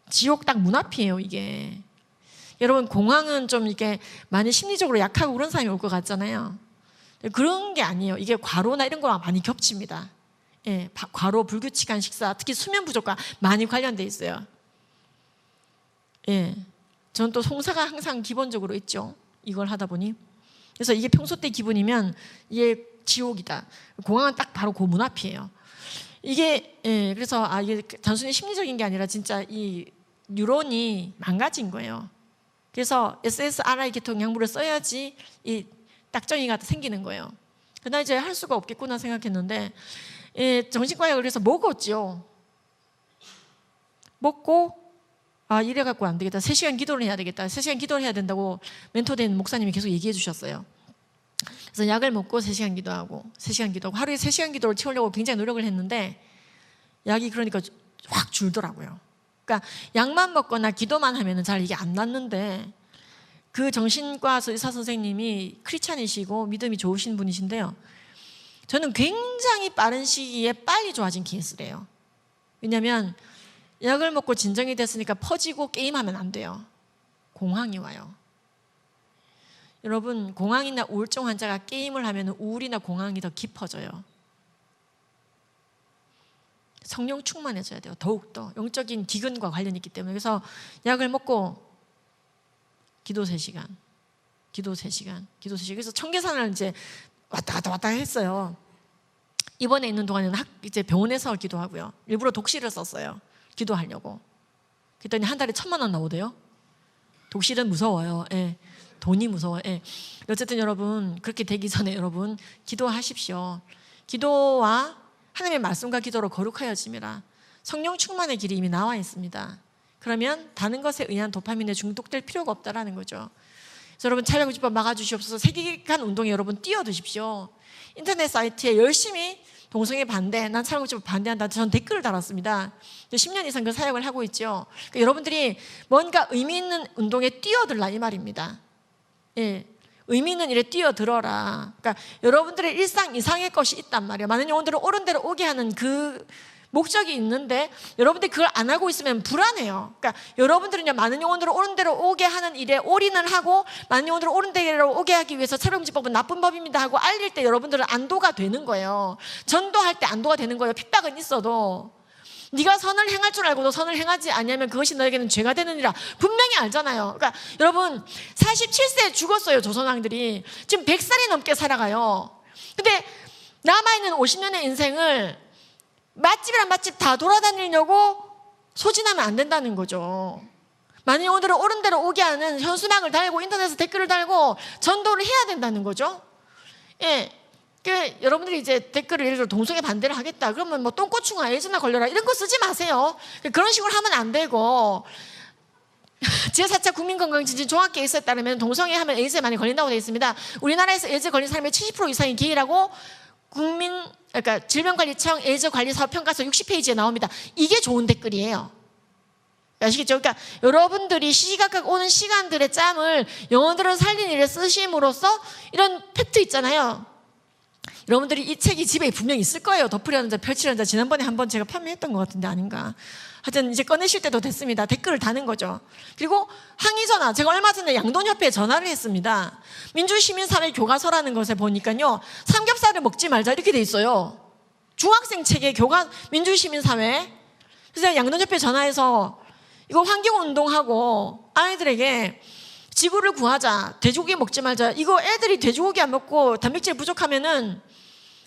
지옥 딱 문 앞이에요, 이게. 여러분, 공항은 좀 이렇게 많이 심리적으로 약하고 그런 사람이 올 것 같잖아요. 그런 게 아니에요. 이게 과로나 이런 거랑 많이 겹칩니다. 예, 과로, 불규칙한 식사, 특히 수면 부족과 많이 관련돼 있어요. 예, 저는 또 송사가 항상 기본적으로 있죠. 이걸 하다 보니. 그래서 이게 평소 때 기분이면 이게 지옥이다. 공항은 딱 바로 그 문 앞이에요. 이게 그래서 이게 단순히 심리적인 게 아니라 진짜 이 뉴런이 망가진 거예요. 그래서 SSRI 계통 약물을 써야지 이 딱정이가 생기는 거예요. 그날 이제 할 수가 없겠구나 생각했는데 정신과 약을 그래서 먹었죠. 먹고 이래갖고 안 되겠다. 3시간 기도를 해야 되겠다. 3시간 기도를 해야 된다고 멘토된 목사님이 계속 얘기해 주셨어요. 그래서 약을 먹고 3시간 기도하고 3시간 기도하고 하루에 3시간 기도를 채우려고 굉장히 노력을 했는데 약이 그러니까 확 줄더라고요. 그러니까 약만 먹거나 기도만 하면 잘 이게 안 낫는데 그 정신과 의사 선생님이 크리스찬이시고 믿음이 좋으신 분이신데요. 저는 굉장히 빠른 시기에 빨리 좋아진 케이스래요. 왜냐하면 약을 먹고 진정이 됐으니까 퍼지고 게임하면 안 돼요. 공황이 와요. 여러분, 공황이나 우울증 환자가 게임을 하면 우울이나 공황이 더 깊어져요. 성령 충만해져야 돼요. 더욱더 영적인 기근과 관련이 있기 때문에. 그래서 약을 먹고 기도 3시간, 기도 3시간, 기도 3시간. 그래서 청계산을 이제 왔다 갔다 했어요. 입원해 있는 동안에는 이제 병원에서 기도하고요. 일부러 독실을 썼어요. 기도하려고. 그랬더니 한 달에 1,000만 원 나오대요. 독실은 무서워요. 예. 돈이 무서워요. 예. 어쨌든 여러분, 그렇게 되기 전에 여러분 기도하십시오. 기도와 하나님의 말씀과 기도로 거룩하여짐이라. 성령 충만의 길이 이미 나와 있습니다. 그러면 다른 것에 의한 도파민에 중독될 필요가 없다라는 거죠. 그래서 여러분 차별금지법 막아주시옵소서. 세계관 운동에 여러분 뛰어드십시오. 인터넷 사이트에 열심히 동성애 반대, 난 차별금지법 반대한다. 전 댓글을 달았습니다. 10년 이상 그 사역을 하고 있죠. 그러니까 여러분들이 뭔가 의미 있는 운동에 뛰어들라 이 말입니다. 예, 의미 있는 일에 뛰어들어라. 그러니까 여러분들의 일상 이상의 것이 있단 말이에요. 많은 영혼들을 옳은 대로 오게 하는 그 목적이 있는데 여러분들이 그걸 안 하고 있으면 불안해요. 그러니까 여러분들은요, 많은 영혼들을 옳은 대로 오게 하는 일에 올인을 하고 많은 영혼들을 옳은 대로 오게 하기 위해서 차별금지법은 나쁜 법입니다 하고 알릴 때 여러분들은 안도가 되는 거예요. 전도할 때 안도가 되는 거예요. 핍박은 있어도. 네가 선을 행할 줄 알고도 선을 행하지 아니하면 그것이 너에게는 죄가 되느니라 분명히 알잖아요. 그러니까 여러분 47세에 죽었어요. 조선왕들이. 지금 100살이 넘게 살아가요. 근데 남아있는 50년의 인생을 맛집이란 맛집 다 돌아다니려고 소진하면 안 된다는 거죠. 많은 영혼들을 옳은 대로 오게 하는 현수막을 달고 인터넷에 댓글을 달고 전도를 해야 된다는 거죠. 예. 여러분들이 이제 댓글을 예를 들어 동성애 반대를 하겠다 그러면 뭐 똥꼬충아 에이즈나 걸려라 이런 거 쓰지 마세요. 그런 식으로 하면 안 되고 제4차 국민건강진진 종합계획서에 따르면 동성애 하면 에이즈에 많이 걸린다고 되어 있습니다. 우리나라에서 에이즈 걸린 사람의 70% 이상이 게이라고 그러니까 질병관리청 에이즈 관리 사업 평가서 60페이지에 나옵니다. 이게 좋은 댓글이에요. 아시겠죠? 그러니까 여러분들이 시시각각 오는 시간들의 짬을 영혼들을 살리는 일에 쓰심으로써 이런 팩트 있잖아요. 여러분들이 이 책이 집에 분명히 있을 거예요. 덮으려는 자, 펼치려는 자. 지난번에 한번 제가 판매했던 것 같은데 아닌가. 하여튼 이제 꺼내실 때도 됐습니다. 댓글을 다는 거죠. 그리고 항의전화. 제가 얼마 전에 양돈협회에 전화를 했습니다. 민주시민사회 교과서라는 것에 보니까요. 삼겹살을 먹지 말자 이렇게 돼 있어요. 중학생 책에 민주시민사회. 그래서 양돈협회에 전화해서 이거 환경운동하고 아이들에게 지구를 구하자. 돼지고기 먹지 말자. 이거 애들이 돼지고기 안 먹고 단백질 부족하면은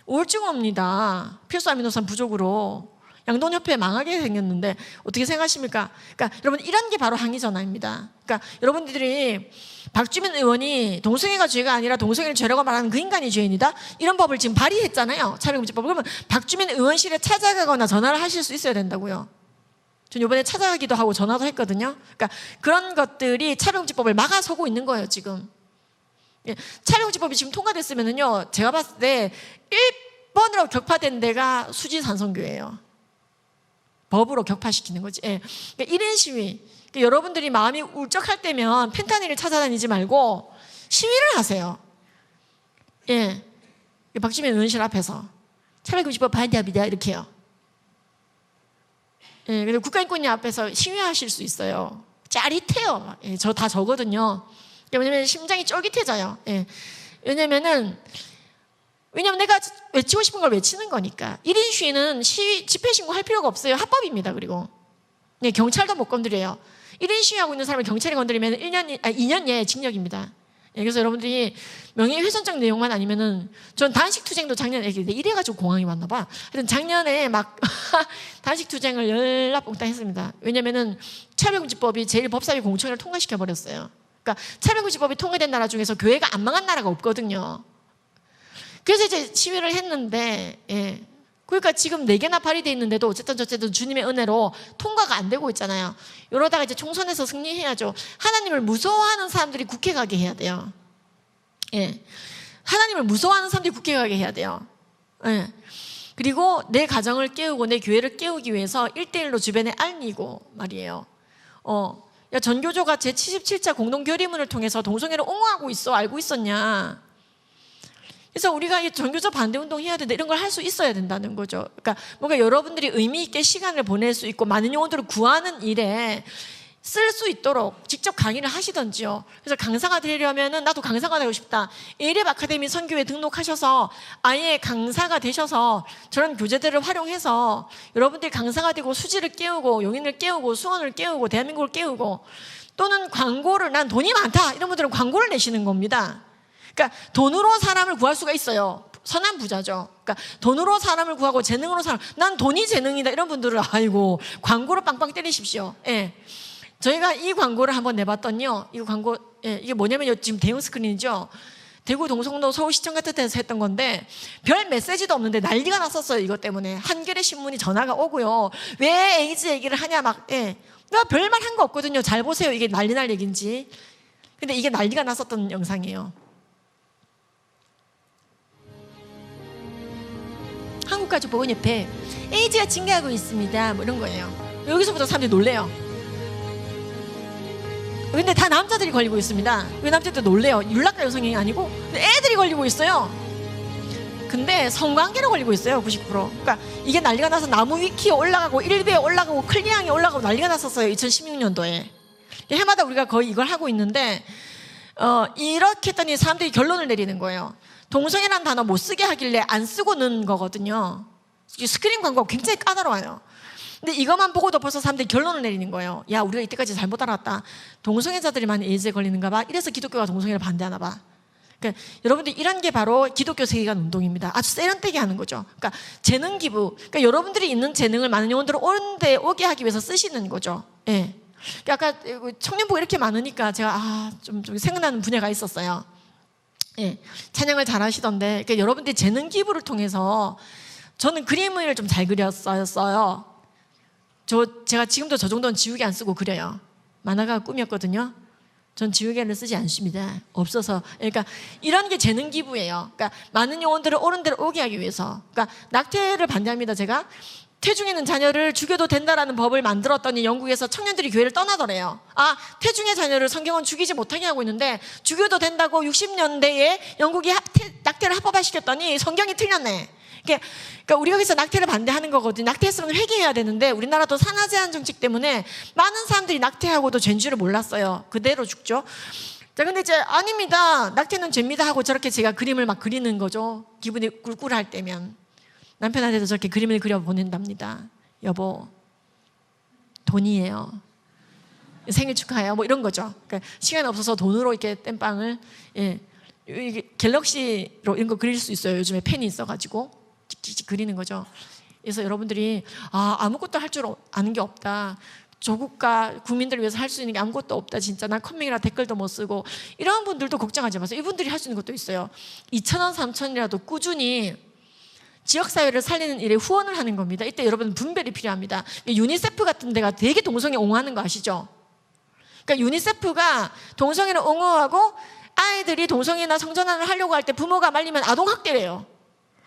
우울증 옵니다. 필수 아미노산 부족으로. 양돈협회 망하게 생겼는데 어떻게 생각하십니까? 그러니까 여러분 이런 게 바로 항의 전화입니다. 그러니까 여러분들이 박주민 의원이 동성애가 죄가 아니라 동성애를 죄라고 말하는 그 인간이 죄인이다. 이런 법을 지금 발의했잖아요. 차별금지법. 그러면 박주민 의원실에 찾아가거나 전화를 하실 수 있어야 된다고요. 전 이번에 찾아가기도 하고 전화도 했거든요. 그러니까 그런 것들이 차별금지법을 막아서고 있는 거예요, 지금. 차별금지법이 지금 통과됐으면은요, 제가 봤을 때 1번으로 격파된 데가 수지산성교예요. 법으로 격파시키는 거지. 예. 그러니까 1인 시위. 그러니까 여러분들이 마음이 울적할 때면 펜타닐을 찾아다니지 말고 시위를 하세요. 예. 박주민 의원실 앞에서 차별금지법 반대합니다. 이렇게요. 예, 그리고 국가인권위 앞에서 시위하실 수 있어요. 짜릿해요. 예, 저 다 저거든요. 왜냐면 심장이 쫄깃해져요. 예. 왜냐면 내가 외치고 싶은 걸 외치는 거니까. 1인 시위는 집회 신고할 필요가 없어요. 합법입니다. 그리고 예, 경찰도 못 건드려요. 1인 시위하고 있는 사람을 경찰이 건드리면 2년 예 징역입니다. 예, 그래서 여러분들이 명예훼손적 내용만 아니면은 전 단식투쟁도 작년에 이래가지고 공항이 왔나 봐. 하여튼 작년에 막 단식투쟁을 열납봉땅 했습니다. 왜냐면은 차별금지법이 제일 법사위 공청회를 통과시켜 버렸어요. 그러니까 차별금지법이 통과된 나라 중에서 교회가 안 망한 나라가 없거든요. 그래서 이제 시위를 했는데, 예. 그러니까 지금 4개나 발의돼 있는데도 어쨌든 주님의 은혜로 통과가 안 되고 있잖아요. 이러다가 이제 총선에서 승리해야죠. 하나님을 무서워하는 사람들이 국회 가게 해야 돼요. 예. 하나님을 무서워하는 사람들이 국회 가게 해야 돼요. 예. 그리고 내 가정을 깨우고 내 교회를 깨우기 위해서 1대1로 주변에 알리고 말이에요. 야, 전교조가 제77차 공동결의문을 통해서 동성애를 옹호하고 있어. 알고 있었냐? 그래서 우리가 이 전교조 반대운동 해야 된다 이런 걸 할 수 있어야 된다는 거죠. 그러니까 뭔가 여러분들이 의미 있게 시간을 보낼 수 있고 많은 영혼들을 구하는 일에 쓸 수 있도록 직접 강의를 하시던지요. 그래서 강사가 되려면은 나도 강사가 되고 싶다. 에이랩 아카데미 선교회 등록하셔서 아예 강사가 되셔서 저런 교재들을 활용해서 여러분들이 강사가 되고 수지를 깨우고 용인을 깨우고 수원을 깨우고 대한민국을 깨우고 또는 광고를 난 돈이 많다 이런 분들은 광고를 내시는 겁니다. 그러니까 돈으로 사람을 구할 수가 있어요. 선한 부자죠. 그러니까 돈으로 사람을 구하고 재능으로 난 돈이 재능이다 이런 분들은 아이고 광고를 빵빵 때리십시오. 예. 저희가 이 광고를 한번 내봤더니요. 이 광고 이게 뭐냐면요. 지금 대형 스크린이죠. 대구 동성로 서울시청 같은 데서 했던 건데 별 메시지도 없는데 난리가 났었어요. 이것 때문에 한겨레 신문이 전화가 오고요. 왜 에이즈 얘기를 하냐 막. 예. 나 별말 한 거 없거든요. 잘 보세요. 이게 난리 날 얘기인지. 근데 이게 난리가 났었던 영상이에요. 한국가족보건협회 에이즈가 증가하고 있습니다. 뭐 이런 거예요. 여기서부터 사람들이 놀래요. 근데 다 남자들이 걸리고 있습니다. 왜 남자들도 놀래요? 윤락가 여성이 아니고 애들이 걸리고 있어요. 근데 성관계로 걸리고 있어요. 90%. 그러니까 이게 난리가 나서 나무위키에 올라가고 일베에 올라가고 클리앙에 올라가고 난리가 났었어요. 2016년도에. 해마다 우리가 거의 이걸 하고 있는데 이렇게 했더니 사람들이 결론을 내리는 거예요. 동성애라는 단어 못 쓰게 하길래 안 쓰고 넣은 거거든요. 스크린 광고가 굉장히 까다로워요. 근데 이것만 보고도 벌써 사람들이 결론을 내리는 거예요. 야, 우리가 이때까지 잘못 알았다. 동성애자들이만 에이즈에 걸리는가 봐. 이래서 기독교가 동성애를 반대하나 봐. 그러니까 여러분들 이런 게 바로 기독교 세계관 운동입니다. 아주 세련되게 하는 거죠. 그러니까 재능 기부. 그러니까 여러분들이 있는 재능을 많은 영혼들을 옳은 데 오게 하기 위해서 쓰시는 거죠. 예. 그러니까 아까 청년부가 이렇게 많으니까 제가 좀 생각나는 분야가 있었어요. 예. 찬양을 잘 하시던데 그러니까 여러분들이 재능 기부를 통해서 저는 그림을 좀 잘 그렸어요. 제가 지금도 저 정도는 지우개 안 쓰고 그려요. 만화가 꿈이었거든요. 전 지우개를 쓰지 않습니다. 없어서. 그러니까 이런 게 재능 기부예요. 그러니까 많은 영혼들을 옳은 데로 오게 하기 위해서. 그러니까 낙태를 반대합니다. 제가 태중에 있는 자녀를 죽여도 된다라는 법을 만들었더니 영국에서 청년들이 교회를 떠나더래요. 태중의 자녀를 성경은 죽이지 못하게 하고 있는데 죽여도 된다고 60년대에 영국이 낙태를 합법화시켰더니 성경이 틀렸네. 그러니까 우리가 여기서 낙태를 반대하는 거거든요. 낙태했으면 회개해야 되는데 우리나라도 산하 제한 정책 때문에 많은 사람들이 낙태하고도 죄인 줄을 몰랐어요. 그대로 죽죠. 자, 근데 이제 아닙니다. 낙태는 죄입니다 하고 저렇게 제가 그림을 막 그리는 거죠. 기분이 꿀꿀할 때면 남편한테도 저렇게 그림을 그려 보낸답니다. 여보, 돈이에요. 생일 축하해요. 뭐 이런 거죠. 그러니까 시간이 없어서 돈으로 이렇게 땜빵을 이게 갤럭시로 이런 거 그릴 수 있어요. 요즘에 펜이 있어가지고 찍찍찍 그리는 거죠. 그래서 여러분들이 아무것도 할 줄 아는 게 없다. 조국과 국민들을 위해서 할 수 있는 게 아무것도 없다. 진짜 난 컴맹이라 댓글도 못 쓰고 이런 분들도 걱정하지 마세요. 이분들이 할 수 있는 것도 있어요. 2,000원, 3,000원이라도 꾸준히 지역사회를 살리는 일에 후원을 하는 겁니다. 이때 여러분 분별이 필요합니다. 유니세프 같은 데가 되게 동성애 옹호하는 거 아시죠? 그러니까 유니세프가 동성애를 옹호하고 아이들이 동성애나 성전환을 하려고 할 때 부모가 말리면 아동학대래요.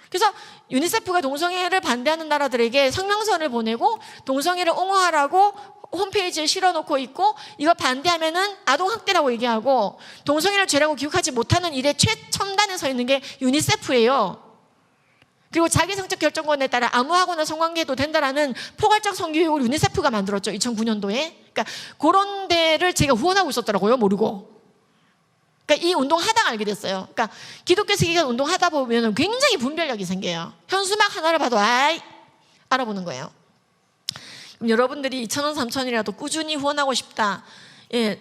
그래서 유니세프가 동성애를 반대하는 나라들에게 성명서를 보내고 동성애를 옹호하라고 홈페이지에 실어놓고 있고 이거 반대하면은 아동학대라고 얘기하고 동성애를 죄라고 기억하지 못하는 일의 최첨단에 서 있는 게 유니세프예요. 그리고 자기 성적 결정권에 따라 아무하고나 성관계도 된다라는 포괄적 성교육을 유니세프가 만들었죠. 2009년도에. 그러니까 그런 데를 제가 후원하고 있었더라고요. 모르고. 그러니까 이 운동 하다가 알게 됐어요. 그러니까 기독교 세계관 운동 하다 보면 굉장히 분별력이 생겨요. 현수막 하나를 봐도 알아보는 거예요. 그럼 여러분들이 2,000원, 3,000원이라도 꾸준히 후원하고 싶다.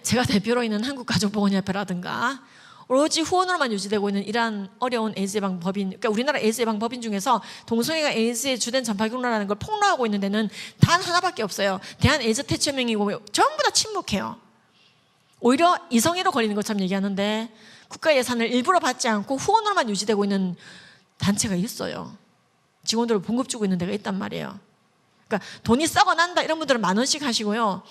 제가 대표로 있는 한국가족보건협회라든가 오로지 후원으로만 유지되고 있는 이러한 어려운 에이즈 예방 법인, 그러니까 우리나라 에이즈 예방 법인 중에서 동성애가 에이즈의 주된 전파경로라는 걸 폭로하고 있는 데는 단 하나밖에 없어요. 대한 에이즈 대처명이고 전부 다 침묵해요. 오히려 이성애로 걸리는 것처럼 얘기하는데 국가 예산을 일부러 받지 않고 후원으로만 유지되고 있는 단체가 있어요. 직원들을 봉급 주고 있는 데가 있단 말이에요. 그러니까 돈이 썩어난다 이런 분들은 10,000원씩 하시고요.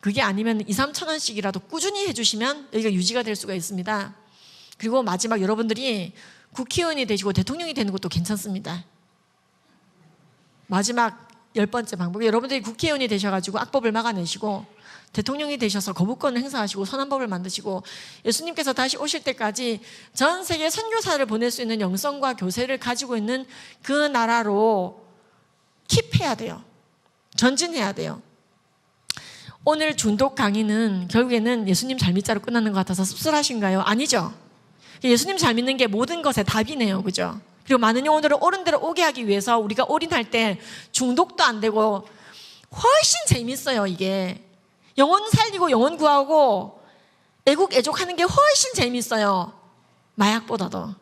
그게 아니면 2,000~3,000원씩이라도 꾸준히 해주시면 여기가 유지가 될 수가 있습니다. 그리고 마지막 여러분들이 국회의원이 되시고 대통령이 되는 것도 괜찮습니다. 마지막 10번째 방법. 여러분들이 국회의원이 되셔가지고 악법을 막아내시고 대통령이 되셔서 거부권을 행사하시고 선언법을 만드시고 예수님께서 다시 오실 때까지 전 세계 선교사를 보낼 수 있는 영성과 교세를 가지고 있는 그 나라로 킵해야 돼요. 전진해야 돼요. 오늘 중독 강의는 결국에는 예수님 잘 믿자로 끝나는 것 같아서 씁쓸하신가요? 아니죠. 예수님 잘 믿는 게 모든 것의 답이네요. 그죠? 그리고 많은 영혼들을 옳은 데로 오게 하기 위해서 우리가 올인할 때 중독도 안 되고 훨씬 재밌어요. 이게 영혼 살리고 영혼 구하고 애국애족하는 게 훨씬 재밌어요. 마약보다도.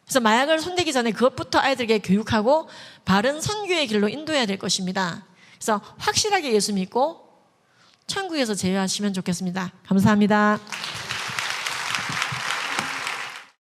그래서 마약을 손대기 전에 그것부터 아이들에게 교육하고 바른 선교의 길로 인도해야 될 것입니다. 그래서 확실하게 예수 믿고 천국에서 제외하시면 좋겠습니다. 감사합니다.